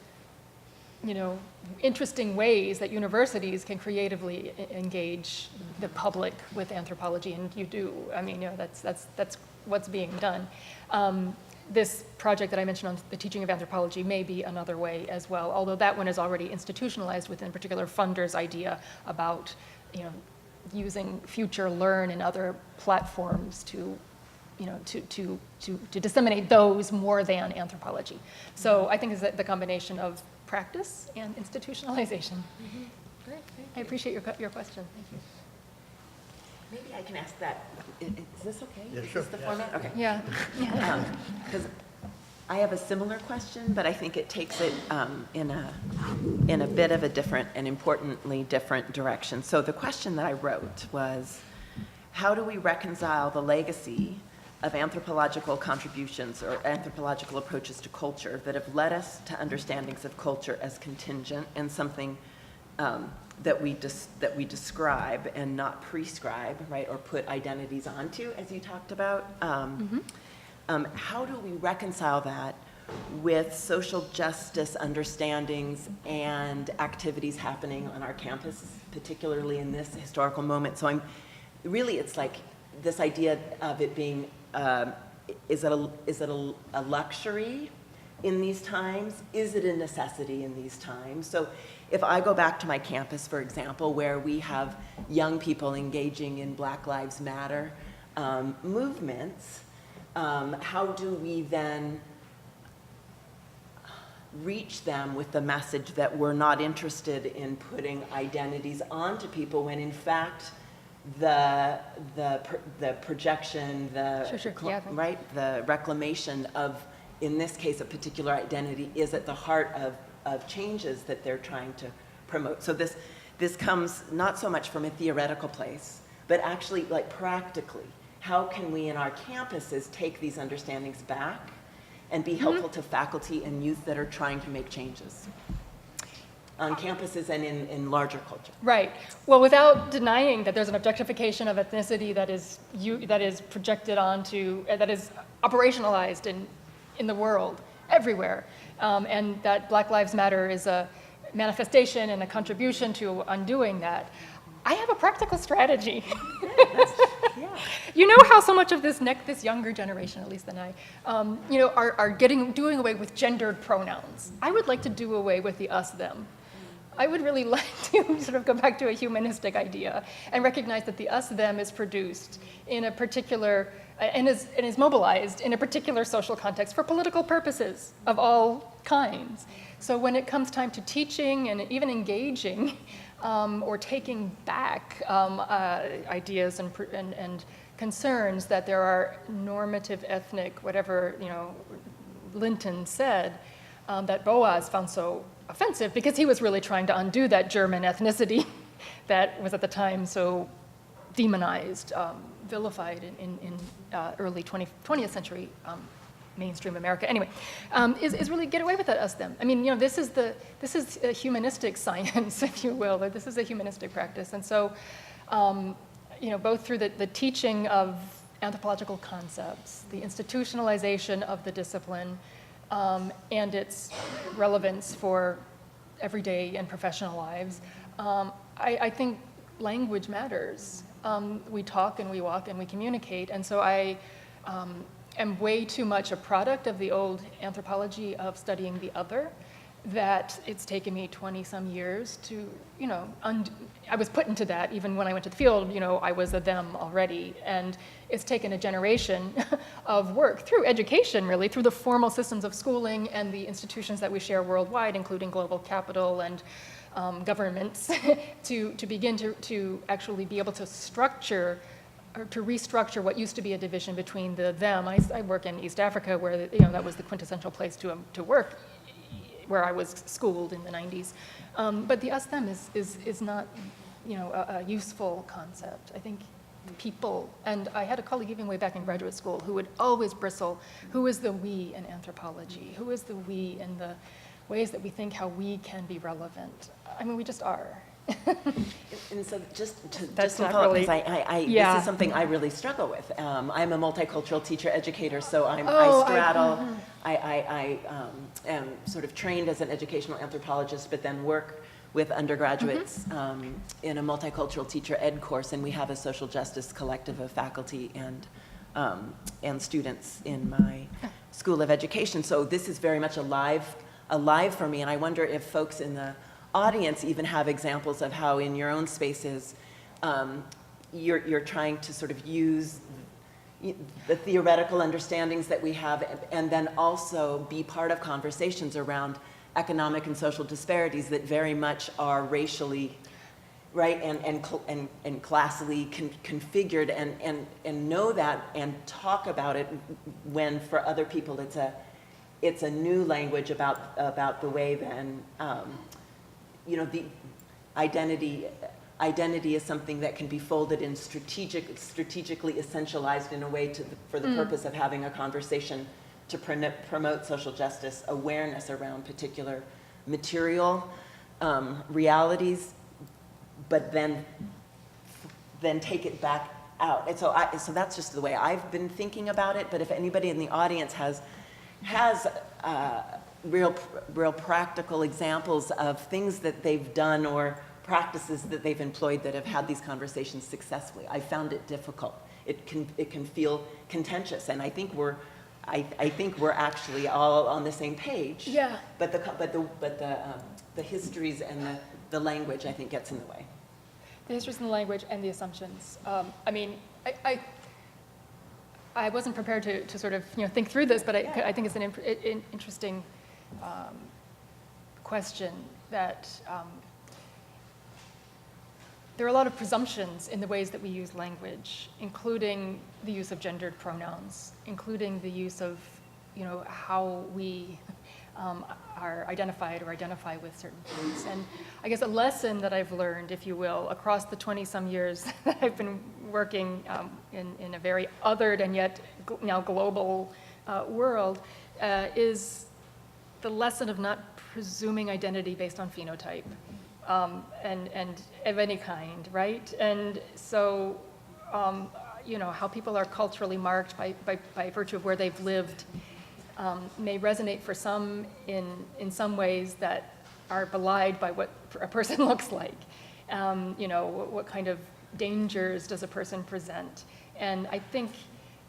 Speaker 1: interesting ways that universities can creatively engage the public with anthropology, and you do. I mean, that's what's being done. This project that I mentioned on the teaching of anthropology may be another way as well, although that one is already institutionalized within a particular funder's idea about, using Future Learn and other platforms to disseminate those more than anthropology. So I think it's the combination of practice and institutionalization.
Speaker 5: Great,
Speaker 1: I appreciate your question. Thank you.
Speaker 5: Maybe I can ask that. Is this okay?
Speaker 6: Yeah,
Speaker 5: Is
Speaker 6: sure.
Speaker 5: this the format? Okay.
Speaker 1: Yeah.
Speaker 5: Because I have a similar question, but I think it takes it in a bit of a different and importantly different direction. So the question that I wrote was, how do we reconcile the legacy of anthropological contributions or anthropological approaches to culture that have led us to understandings of culture as contingent and something that we describe and not prescribe, right, or put identities onto, as you talked about? How do we reconcile that with social justice understandings and activities happening on our campus, particularly in this historical moment? So it's like this idea of it being, is it a luxury in these times? Is it a necessity in these times? So if I go back to my campus, for example, where we have young people engaging in Black Lives Matter movements, how do we then reach them with the message that we're not interested in putting identities onto people when in fact the projection, right, the reclamation of, in this case, a particular identity is at the heart of changes that they're trying to promote. So this comes not so much from a theoretical place, but actually like practically. How can we in our campuses take these understandings back and be helpful to faculty and youth that are trying to make changes on campuses and in larger culture?
Speaker 1: Right. Well, without denying that there's an objectification of ethnicity that is projected onto, that is operationalized in the world, everywhere, and that Black Lives Matter is a manifestation and a contribution to undoing that, I have a practical strategy.
Speaker 5: Yeah.
Speaker 1: You know how so much of this younger generation, at least than I, are doing away with gendered pronouns. I would like to do away with the us, them. I would really like to sort of go back to a humanistic idea and recognize that the us-them is produced in a particular, and is mobilized in a particular social context for political purposes of all kinds. So when it comes time to teaching and even engaging or taking back ideas and concerns that there are normative, ethnic, whatever, Linton said, that Boas found so offensive because he was really trying to undo that German ethnicity that was at the time so demonized, vilified in early 20th century mainstream America. Anyway, is really get away with that us-them. I mean, this is a humanistic science, if you will, or this is a humanistic practice. And so, both through the teaching of anthropological concepts, the institutionalization of the discipline, and its relevance for everyday and professional lives, I think language matters. We talk and we walk and we communicate, and so I am way too much a product of the old anthropology of studying the other, that it's taken me 20-some years to, I was put into that even when I went to the field, I was a them already, and it's taken a generation of work through education, really, through the formal systems of schooling and the institutions that we share worldwide, including global capital and governments, to begin to actually be able to structure or to restructure what used to be a division between the them. I work in East Africa, where that was the quintessential place to work, where I was schooled in the 90s. But the us-them is not, a useful concept. I think people, and I had a colleague even way back in graduate school who would always bristle, who is the we in anthropology? Who is the we in the ways that we think how we can be relevant? I mean, we just are.
Speaker 5: And so just to
Speaker 1: That's not
Speaker 5: follow,
Speaker 1: really-
Speaker 5: because
Speaker 1: Yeah.
Speaker 5: this is something I really struggle with. I'm a multicultural teacher educator, so I straddle. I am sort of trained as an educational anthropologist, but then work with undergraduates in a multicultural teacher ed course, and we have a social justice collective of faculty and students in my School of Education. So this is very much alive for me, and I wonder if folks in the audience even have examples of how in your own spaces you're trying to sort of use the theoretical understandings that we have, and then also be part of conversations around economic and social disparities that very much are racially, right, and classically configured, and know that and talk about it when for other people it's a new language about the way then the identity is something that can be folded in strategically essentialized in a way for the purpose of having a conversation to promote social justice awareness around particular material realities, but then take it back out. And so that's just the way I've been thinking about it. But if anybody in the audience has real practical examples of things that they've done or practices that they've employed that have had these conversations successfully, I found it difficult. It can feel contentious, and I think we're actually all on the same page.
Speaker 1: Yeah.
Speaker 5: But the histories and the language, I think, gets in the way.
Speaker 1: The histories and the language and the assumptions. I wasn't prepared to sort of think through this, but I think it's an interesting question that there are a lot of presumptions in the ways that we use language, including the use of gendered pronouns, including the use of how we are identified or identify with certain things. And I guess a lesson that I've learned, if you will, across the 20-some years that I've been working in a very othered and yet now global world is the lesson of not presuming identity based on phenotype and of any kind, right? And so, how people are culturally marked by virtue of where they've lived may resonate for some in some ways that are belied by what a person looks like. What kind of dangers does a person present? And I think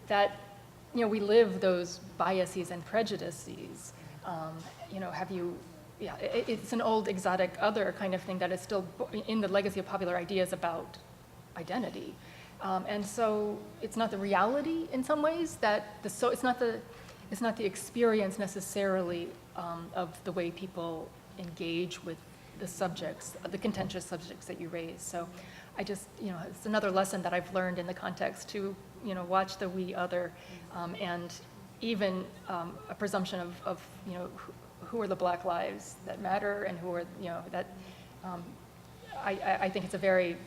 Speaker 1: that, we live those biases and prejudices.
Speaker 2: yeah, it's an old exotic other kind of thing that is still in the legacy of popular ideas about identity. And so it's not the reality in some ways that it's not the experience necessarily of the way people engage with the subjects, the contentious subjects that you raise. So I just, it's another lesson that I've learned in the context to, watch the we other, and even a presumption of who are the Black lives that matter and who are, that I think it's a very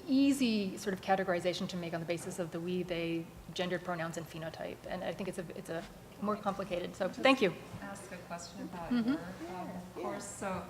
Speaker 2: easy sort of categorization to make on the basis of the we, they, gendered pronouns, and phenotype. And I think it's a more complicated. So thank you.
Speaker 4: Ask a question about your course. So,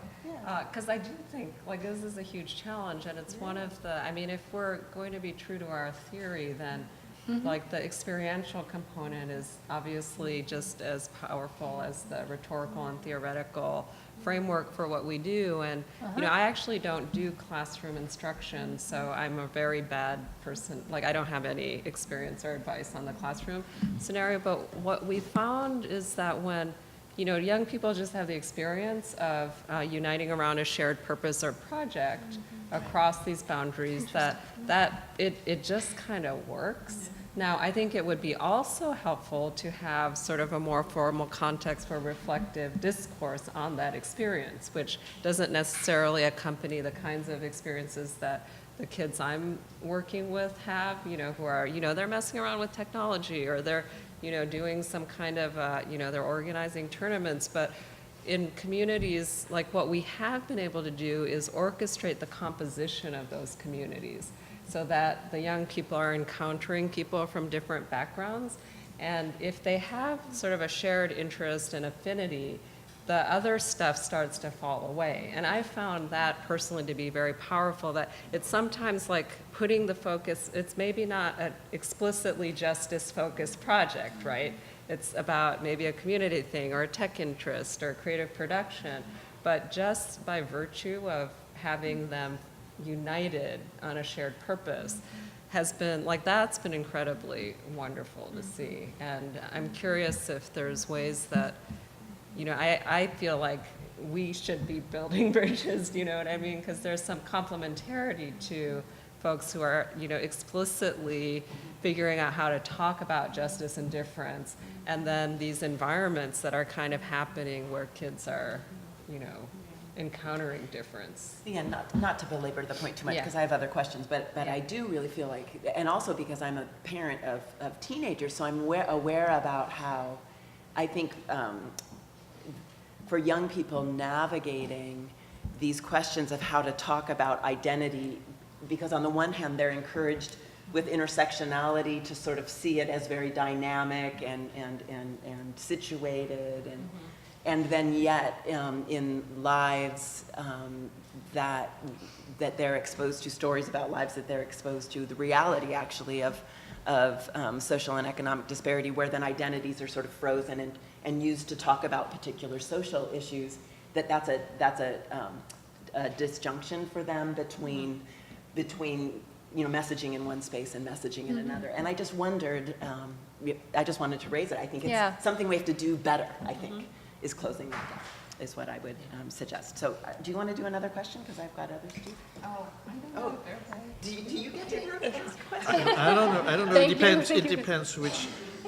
Speaker 4: because I do think this is a huge challenge, and it's one of the. I mean, if we're going to be true to our theory, then the experiential component is obviously just as powerful as the rhetorical and theoretical framework for what we do. And I actually don't do classroom instruction, so I'm a very bad person. I don't have any experience or advice on the classroom scenario. But what we found is that when young people just have the experience of uniting around a shared purpose or project across these boundaries, that it just kind of works. Now, I think it would be also helpful to have sort of a more formal context for reflective discourse on that experience, which doesn't necessarily accompany the kinds of experiences that the kids I'm working with have, who are, they're messing around with technology, or they're, doing some kind of, they're organizing tournaments. But in communities, what we have been able to do is orchestrate the composition of those communities, so that the young people are encountering people from different backgrounds. And if they have sort of a shared interest and affinity, the other stuff starts to fall away. And I found that personally to be very powerful, that it's sometimes putting the focus, it's maybe not an explicitly justice-focused project, right? It's about maybe a community thing or a tech interest or creative production, but just by virtue of having them united on a shared purpose has been that's been incredibly wonderful to see. And I'm curious if there's ways that I feel like we should be building bridges, you know what I mean, because there's some complementarity to folks who are explicitly figuring out how to talk about justice and difference, and then these environments that are kind of happening where kids are encountering difference.
Speaker 5: Yeah, not to belabor the point too much, because I have other questions, but I do really feel and also because I'm a parent of teenagers, so I'm aware about how I think for young people navigating these questions of how to talk about identity, because on the one hand they're encouraged with intersectionality to sort of see it as very dynamic and situated, and then yet in lives that they're exposed to, stories about lives that they're exposed to, the reality actually of social and economic disparity, where then identities are sort of frozen and used to talk about particular social issues, that's a disjunction for them between messaging in one space and messaging in another. And I just wondered, I just wanted to raise it. I think it's something we have to do better, I think, is closing that gap, is what I would suggest. So do you want to do another question? Because I've got others too.
Speaker 4: Oh, I don't know.
Speaker 5: Do you get to hear the next question?
Speaker 6: I don't know. It depends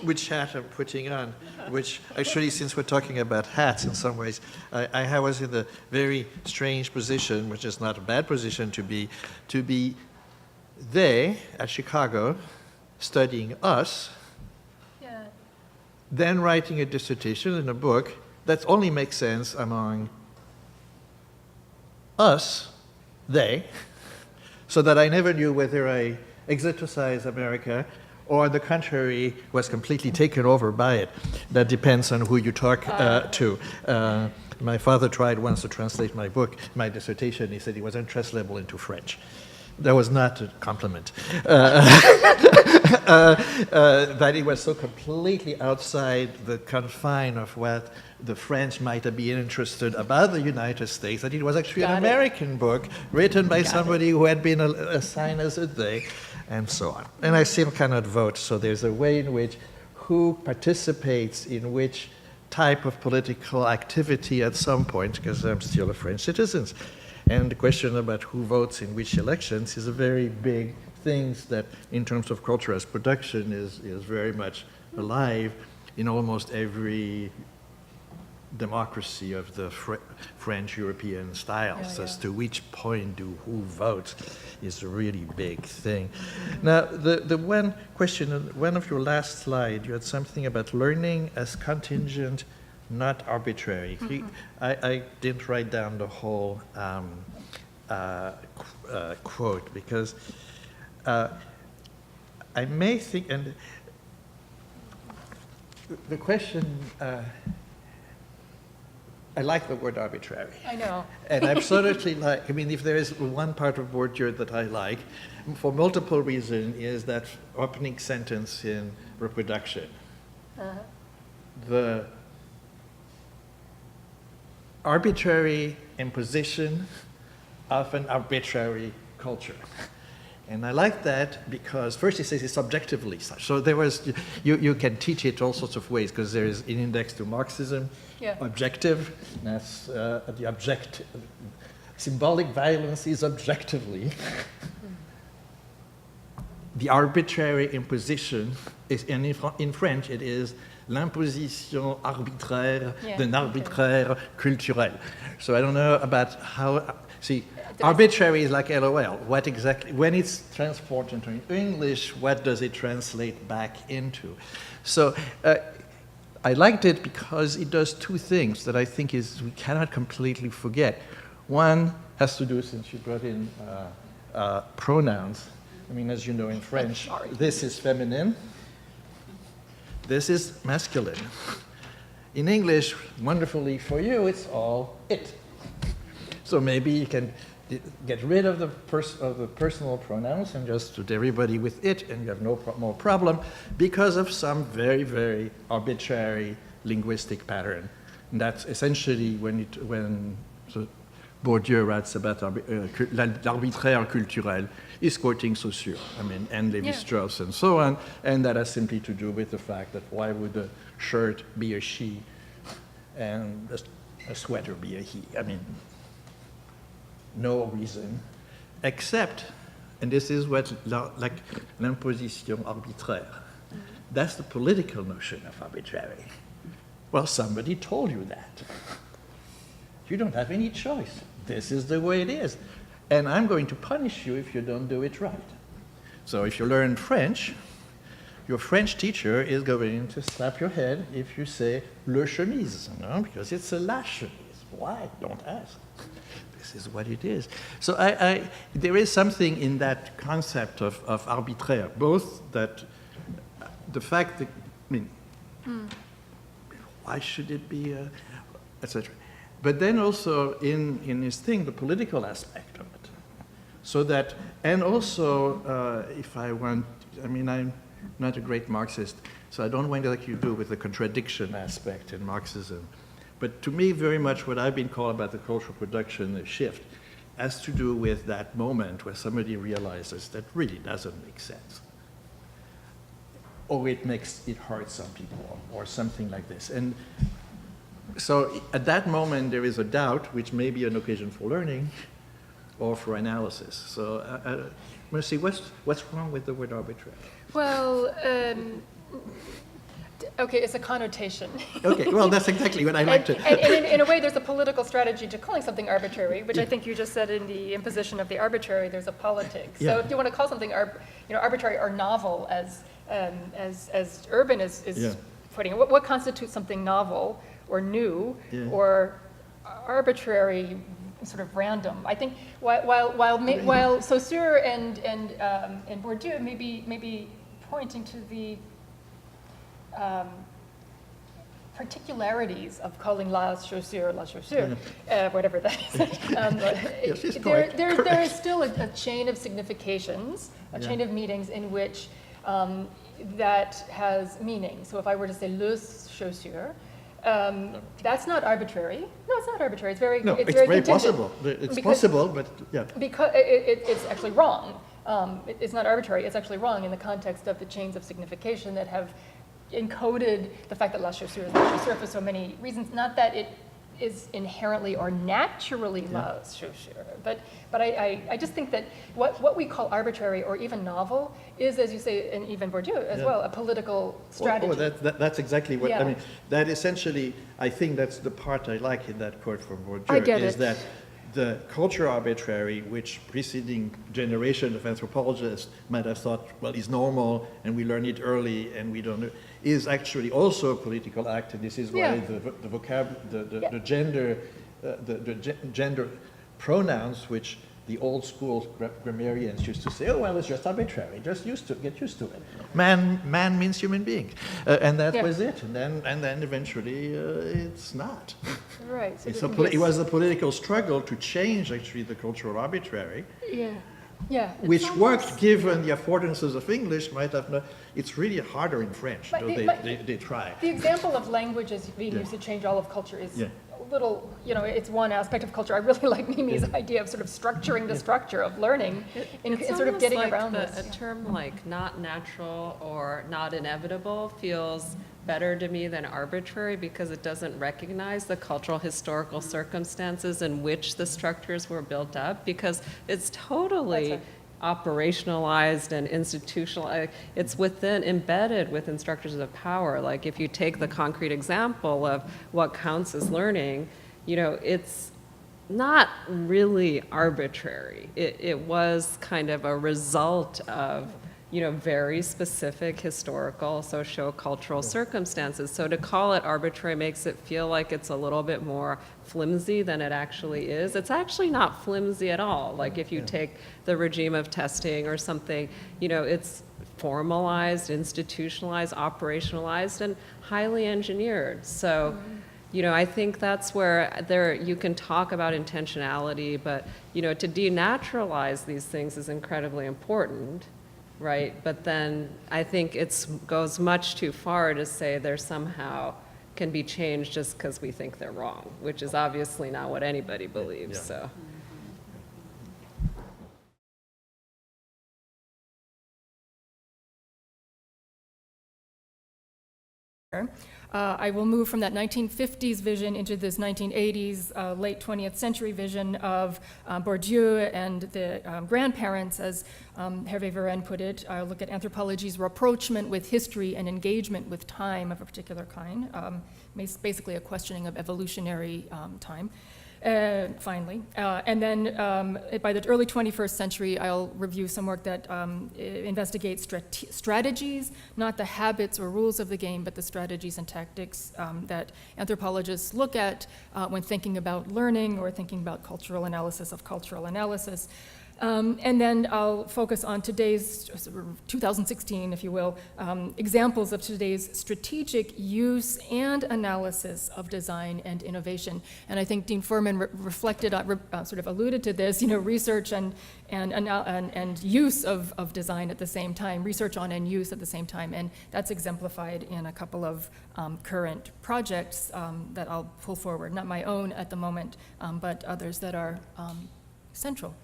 Speaker 6: which hat I'm putting on. Which actually, since we're talking about hats, in some ways, I was in a very strange position, which is not a bad position to be they at Chicago studying us, then writing a dissertation in a book that only makes sense among us, they, so that I never knew whether I exoticized America or the contrary was completely taken over by it. That depends on who you talk to. My father tried once to translate my dissertation. He said it was untranslatable into French. That was not a compliment. That it was so completely outside the confine of what the French might have been interested about the United States, that it was actually an American book written by somebody who had been assigned as a they, and so on. And I still cannot vote, so there's a way in which who participates in which type of political activity at some point, because I'm still a French citizen. And the question about who votes in which elections is a very big thing that, in terms of cultural production, is very much alive in almost every democracy of the French European styles. As to which point who votes is a really big thing. Now, the one question, one of your last slide, you had something about learning as contingent, not arbitrary. I didn't write down the whole quote because I may think, and the question, I like the word arbitrary.
Speaker 1: I know.
Speaker 6: And absolutely like, I mean, if there is one part of Bourdieu that I like, for multiple reasons, is that opening sentence in Reproduction. The arbitrary imposition of an arbitrary culture. And I like that because first he says it's objectively such. So there was, you can teach it all sorts of ways because there is an index to Marxism, objective, that's the object, symbolic violence is objectively. The arbitrary imposition is, in French it is l'imposition arbitraire d'un arbitraire culturel. So I don't know about how, see, arbitrary is like LOL. What exactly, when it's transported into English, what does it translate back into? So I liked it because it does two things that I think is we cannot completely forget. One has to do, since you brought in pronouns. I mean, as you know in French, this is feminine, this is masculine. In English, wonderfully for you, it's all it. So maybe you can get rid of the personal pronouns and just put everybody with it, and you have no more problem because of some very, very arbitrary linguistic pattern. And that's essentially when Bourdieu writes about l'arbitraire culturel, is quoting Saussure, I mean, and Lévi-Strauss and so on, and that has simply to do with the fact that why would a shirt be a she and a sweater be a he? I mean, no reason, except, and this is what, like l'imposition arbitraire. That's the political notion of arbitrary. Well, somebody told you that. You don't have any choice. This is the way it is. And I'm going to punish you if you don't do it right. So if you learn French, your French teacher is going to slap your head if you say le chemise, no? Because it's a la chemise. Why? Don't ask. This is what it is. So there is something in that concept of arbitraire, both that the fact that, I mean, why should it be, etc. But then also in his thing, the political aspect of it. So that, and also if I want, I mean, I'm not a great Marxist, so I don't want to like you do with the contradiction aspect in Marxism. But to me, very much what I've been called about the cultural production, the shift, has to do with that moment where somebody realizes that really doesn't make sense. Or it hurts some people, or something like this. And so at that moment, there is a doubt, which may be an occasion for learning or for analysis. So Mercy, what's wrong with the word arbitrary?
Speaker 1: Well, okay, it's a connotation.
Speaker 6: Okay, well, that's exactly what I like to...
Speaker 1: And in a way, there's a political strategy to calling something arbitrary, which I think you just said in the imposition of the arbitrary, there's a politics. So if you want to call something arbitrary or novel, as Urban is putting it, what constitutes something novel or new or arbitrary, sort of random? I think while Saussure and Bourdieu may be pointing to the particularities of calling la chaussure, whatever that is. There is still a chain of significations, a chain of meanings in which that has meaning. So if I were to say le chaussure, that's not arbitrary. No, it's not arbitrary. It's very very
Speaker 6: possible. It's possible, but yeah.
Speaker 1: Because it's actually wrong. It's not arbitrary. It's actually wrong in the context of the chains of signification that have
Speaker 2: encoded the fact that La Chaussure is La Chaussure for so many reasons. Not that it is inherently or naturally La Chaussure, but I just think that what we call arbitrary or even novel is, as you say, and even Bourdieu as well, a political strategy.
Speaker 6: That's exactly what,
Speaker 2: Yeah.
Speaker 6: I mean, that essentially, I think that's the part I like in that quote from Bourdieu.
Speaker 2: I get
Speaker 6: is
Speaker 2: it.
Speaker 6: that the culture arbitrary, which preceding generation of anthropologists might have thought, well, is normal, and we learn it early, and we don't know, is actually also a political act, and this is why
Speaker 2: Yeah.
Speaker 6: the gender pronouns, which the old school grammarians used to say, oh, well, it's just arbitrary, just get used to it. Man means human being, and that
Speaker 2: Yeah.
Speaker 6: was it, and then eventually it's not.
Speaker 2: Right. So
Speaker 6: It's
Speaker 2: it
Speaker 6: it was a political struggle to change actually the cultural arbitrary,
Speaker 2: yeah. Yeah.
Speaker 6: which worked given the affordances of English. Might have not, it's really harder in French,
Speaker 2: But
Speaker 6: though
Speaker 2: it-
Speaker 6: they try.
Speaker 2: The example of language as being
Speaker 6: Yeah.
Speaker 2: used to change all of culture is
Speaker 6: Yeah.
Speaker 2: a little, it's one aspect of culture. I really like Mimi's idea of sort of structuring the structure of learning and
Speaker 4: It's
Speaker 2: sort of
Speaker 4: almost
Speaker 2: getting
Speaker 4: like
Speaker 2: around
Speaker 4: a
Speaker 2: this.
Speaker 4: term like not natural or not inevitable feels better to me than arbitrary because it doesn't recognize the cultural historical circumstances in which the structures were built up, because it's totally
Speaker 2: That's
Speaker 4: operationalized and institutionalized. It's embedded within structures of power. Like if you take the concrete example of what counts as learning, it's not really arbitrary. It was kind of a result of, very specific historical, socio-cultural circumstances. So to call it arbitrary makes it feel like it's a little bit more flimsy than it actually is. It's actually not flimsy at all. Like if you take the regime of testing or something, it's formalized, institutionalized, operationalized, and highly engineered. So, I think that's where you can talk about intentionality, but, to denaturalize these things is incredibly important, right? But then I think it goes much too far to say they're somehow can be changed just because we think they're wrong, which is obviously not what anybody believes, so.
Speaker 2: I will move from that 1950s vision into this 1980s, late 20th century vision of Bourdieu and the grandparents, as Hervé Veren put it. I'll look at anthropology's rapprochement with history and engagement with time of a particular kind, basically a questioning of evolutionary time. Finally. And then by the early 21st century, I'll review some work that investigates strategies, not the habits or rules of the game, but the strategies and tactics that anthropologists look at when thinking about learning or thinking about cultural analysis of cultural analysis. And then I'll focus on today's, 2016, if you will, examples of today's strategic use and analysis of design and innovation. And I think Dean Furman reflected on, sort of alluded to this, research and use of design at the same time, research on and use at the same time. And that's exemplified in a couple of current projects that I'll pull forward, not my own at the moment, but others that are central.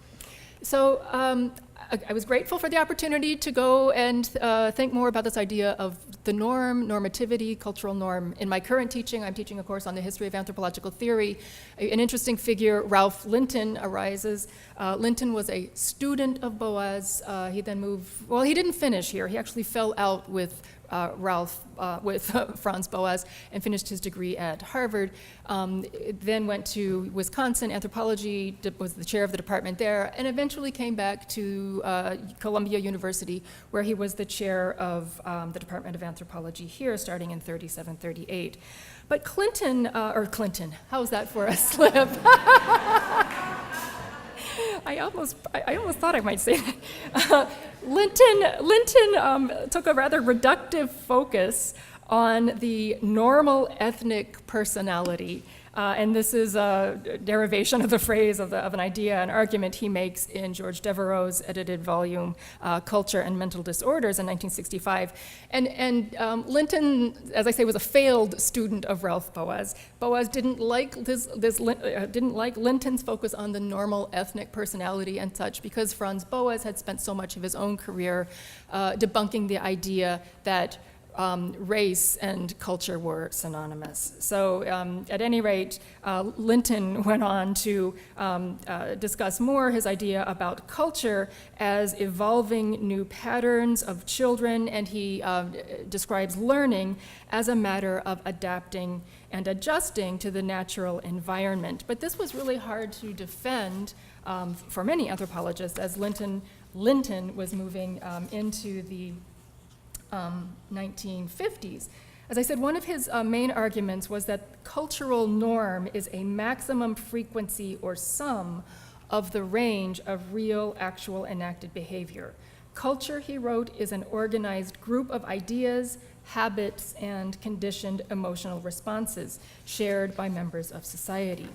Speaker 2: So I was grateful for the opportunity to go and think more about this idea of the norm, normativity, cultural norm. In my current teaching, I'm teaching a course on the history of anthropological theory. An interesting figure, Ralph Linton, arises. Linton was a student of Boas. He then moved, well, he didn't finish here. He actually fell out with Franz Boas and finished his degree at Harvard, then went to Wisconsin anthropology, was the chair of the department there, and eventually came back to Columbia University, where he was the chair of the Department of Anthropology here, starting in 37, 38. But Clinton, how's that for a slip? I almost thought I might say that. Linton took a rather reductive focus on the normal ethnic personality. And this is a derivation of the phrase of an idea, an argument he makes in George Devereux's edited volume, Culture and Mental Disorders in 1965. And Linton, as I say, was a failed student of Ralph Boas. Boas didn't like didn't like Linton's focus on the normal ethnic personality and such, because Franz Boas had spent so much of his own career debunking the idea that race and culture were synonymous. So at any rate, Linton went on to discuss more his idea about culture as evolving new patterns of children, and he describes learning as a matter of adapting and adjusting to the natural environment. But this was really hard to defend for many anthropologists, as Linton was moving into the 1950s. As I said, one of his main arguments was that cultural norm is a maximum frequency or sum of the range of real, actual, enacted behavior. Culture, he wrote, is an organized group of ideas, habits, and conditioned emotional responses shared by members of society.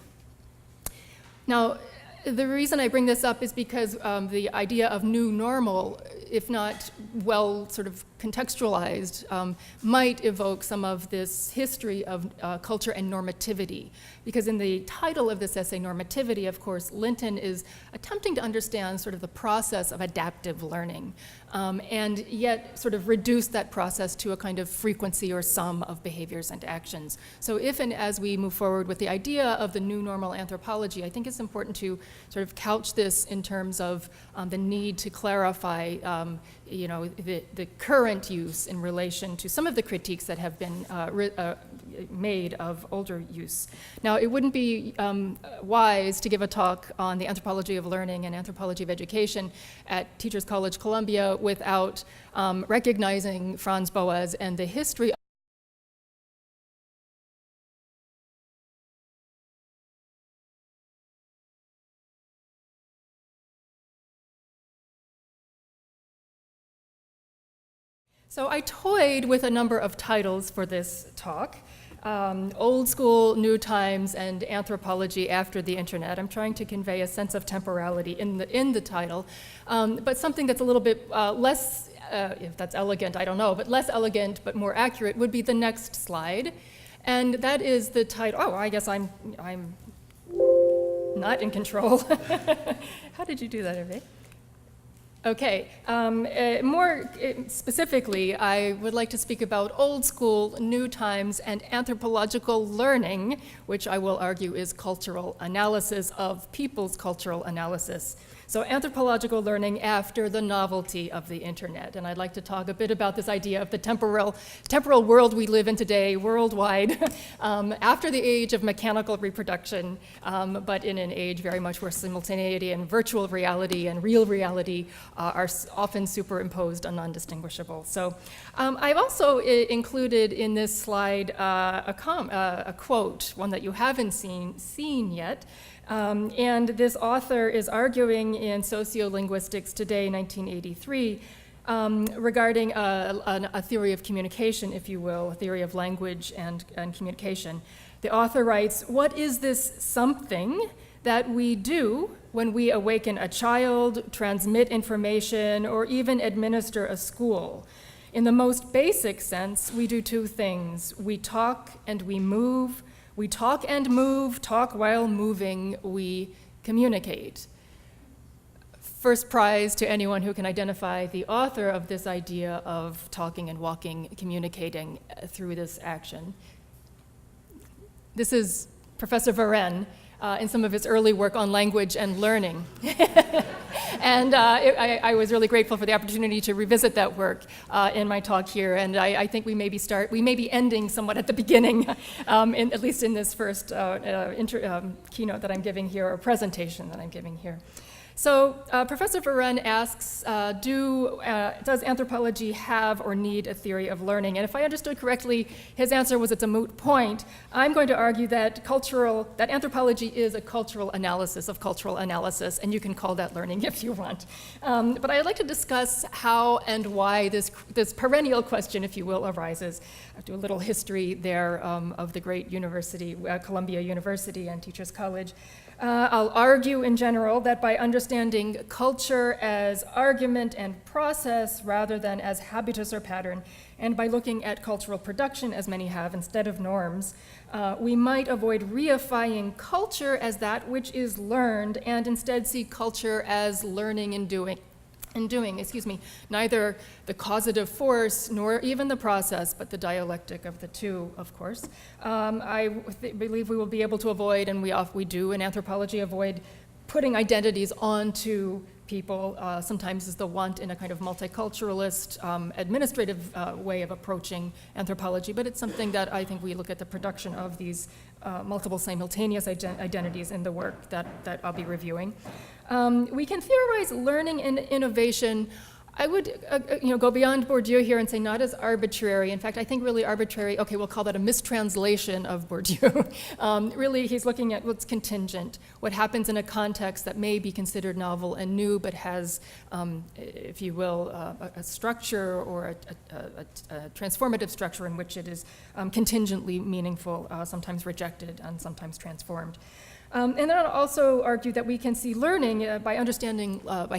Speaker 2: Now, the reason I bring this up is because the idea of new normal, if not well sort of contextualized, might evoke some of this history of culture and normativity. Because in the title of this essay, Normativity, of course, Linton is attempting to understand sort of the process of adaptive learning, and yet sort of reduce that process to a kind of frequency or sum of behaviors and actions. So if and as we move forward with the idea of the new normal anthropology, I think it's important to sort of couch this in terms of the need to clarify the current use in relation to some of the critiques that have been made of older use. Now, it wouldn't be wise to give a talk on the anthropology of learning and anthropology of education at Teachers College Columbia without recognizing Franz Boas and the history. So I toyed with a number of titles for this talk. Old School, New Times, and Anthropology After the Internet. I'm trying to convey a sense of temporality in the title, but something that's a little bit less, if that's elegant, I don't know, but less elegant but more accurate would be the next slide. And that is the title. Oh, I guess I'm not in control. How did you do that, Hervé? Okay, more specifically, I would like to speak about old school, new times, and anthropological learning, which I will argue is cultural analysis of people's cultural analysis. So anthropological learning after the novelty of the internet. And I'd like to talk a bit about this idea of the temporal world we live in today, worldwide, after the age of mechanical reproduction, but in an age very much where simultaneity and virtual reality and real reality are often superimposed and non-distinguishable. So I've also included in this slide a quote, one that you haven't seen yet. And this author is arguing in Sociolinguistics Today, 1983, regarding a theory of communication, if you will, a theory of language and communication. The author writes, "What is this something that we do when we awaken a child, transmit information, or even administer a school? In the most basic sense, we do two things. We talk and we move. We talk and move, talk while moving, we communicate." First prize to anyone who can identify the author of this idea of talking and walking, communicating through this action. This is Professor Varenne in some of his early work on language and learning. And I was really grateful for the opportunity to revisit that work in my talk here, and I think we may be ending somewhat at the beginning, at least in this first keynote that I'm giving here, or presentation that I'm giving here. So Professor Varenne asks, does anthropology have or need a theory of learning? And if I understood correctly, his answer was it's a moot point. I'm going to argue that anthropology is a cultural analysis of cultural analysis, and you can call that learning if you want. But I'd like to discuss how and why this perennial question, if you will, arises. I'll do a little history there of the great university, Columbia University and Teachers College. I'll argue in general that by understanding culture as argument and process rather than as habitus or pattern, and by looking at cultural production, as many have, instead of norms, we might avoid reifying culture as that which is learned and instead see culture as learning and doing in doing, neither the causative force nor even the process, but the dialectic of the two, of course. Believe we will be able to avoid, and we do in anthropology, avoid putting identities onto people. Sometimes is the want in a kind of multiculturalist, administrative way of approaching anthropology, but it's something that I think we look at the production of these multiple simultaneous identities in the work that I'll be reviewing. We can theorize learning and innovation. I would go beyond Bourdieu here and say not as arbitrary. In fact, I think really arbitrary, okay, we'll call that a mistranslation of Bourdieu. Really, he's looking at what's contingent, what happens in a context that may be considered novel and new, but has, if you will, a structure or a transformative structure in which it is contingently meaningful, sometimes rejected and sometimes transformed. And then I'll also argue that we can see learning by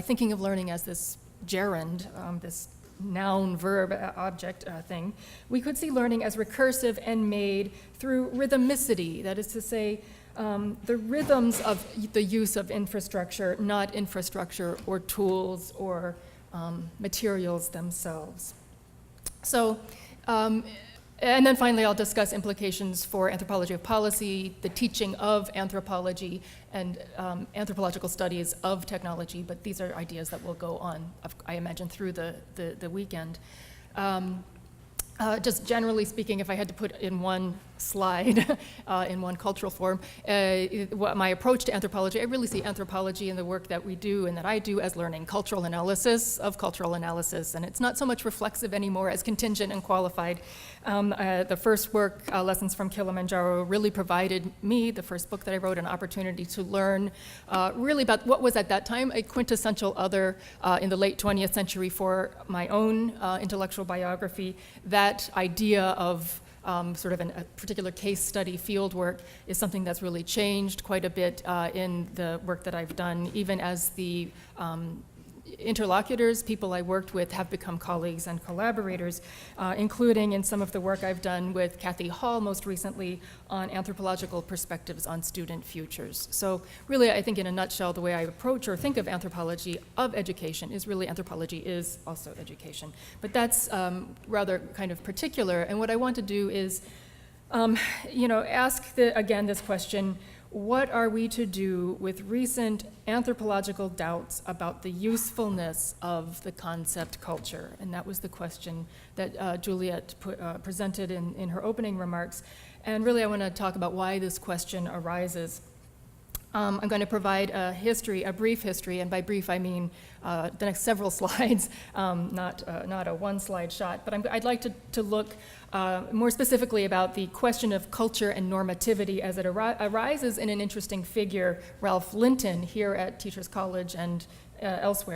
Speaker 2: thinking of learning as this gerund, this noun, verb, object thing. We could see learning as recursive and made through rhythmicity, that is to say, the rhythms of the use of infrastructure, not infrastructure or tools or materials themselves. So, and then finally, I'll discuss implications for anthropology of policy, the teaching of anthropology, and anthropological studies of technology, but these are ideas that will go on, I imagine, through the weekend. Just generally speaking, if I had to put in one slide, in one cultural form, my approach to anthropology, I really see anthropology and the work that we do and that I do as learning cultural analysis of cultural analysis, and it's not so much reflexive anymore as contingent and qualified. The first work, Lessons from Kilimanjaro, really provided me, the first book that I wrote, an opportunity to learn really about what was at that time a quintessential other in the late 20th century for my own intellectual biography. That idea of sort of a particular case study field work is something that's really changed quite a bit in the work that I've done, even as the interlocutors, people I worked with, have become colleagues and collaborators, including in some of the work I've done with Kathy Hall most recently on anthropological perspectives on student futures. So really, I think in a nutshell, the way I approach or think of anthropology of education is really anthropology is also education. But that's rather kind of particular, and what I want to do is ask again this question: what are we to do with recent anthropological doubts about the usefulness of the concept culture? And that was the question that Juliet presented in her opening remarks. And really, I want to talk about why this question arises. I'm going to provide a brief history, and by brief I mean the next several slides, not a one-slide shot. But I'd like to look more specifically about the question of culture and normativity as it arises in an interesting figure, Ralph Linton, here at Teachers College and elsewhere.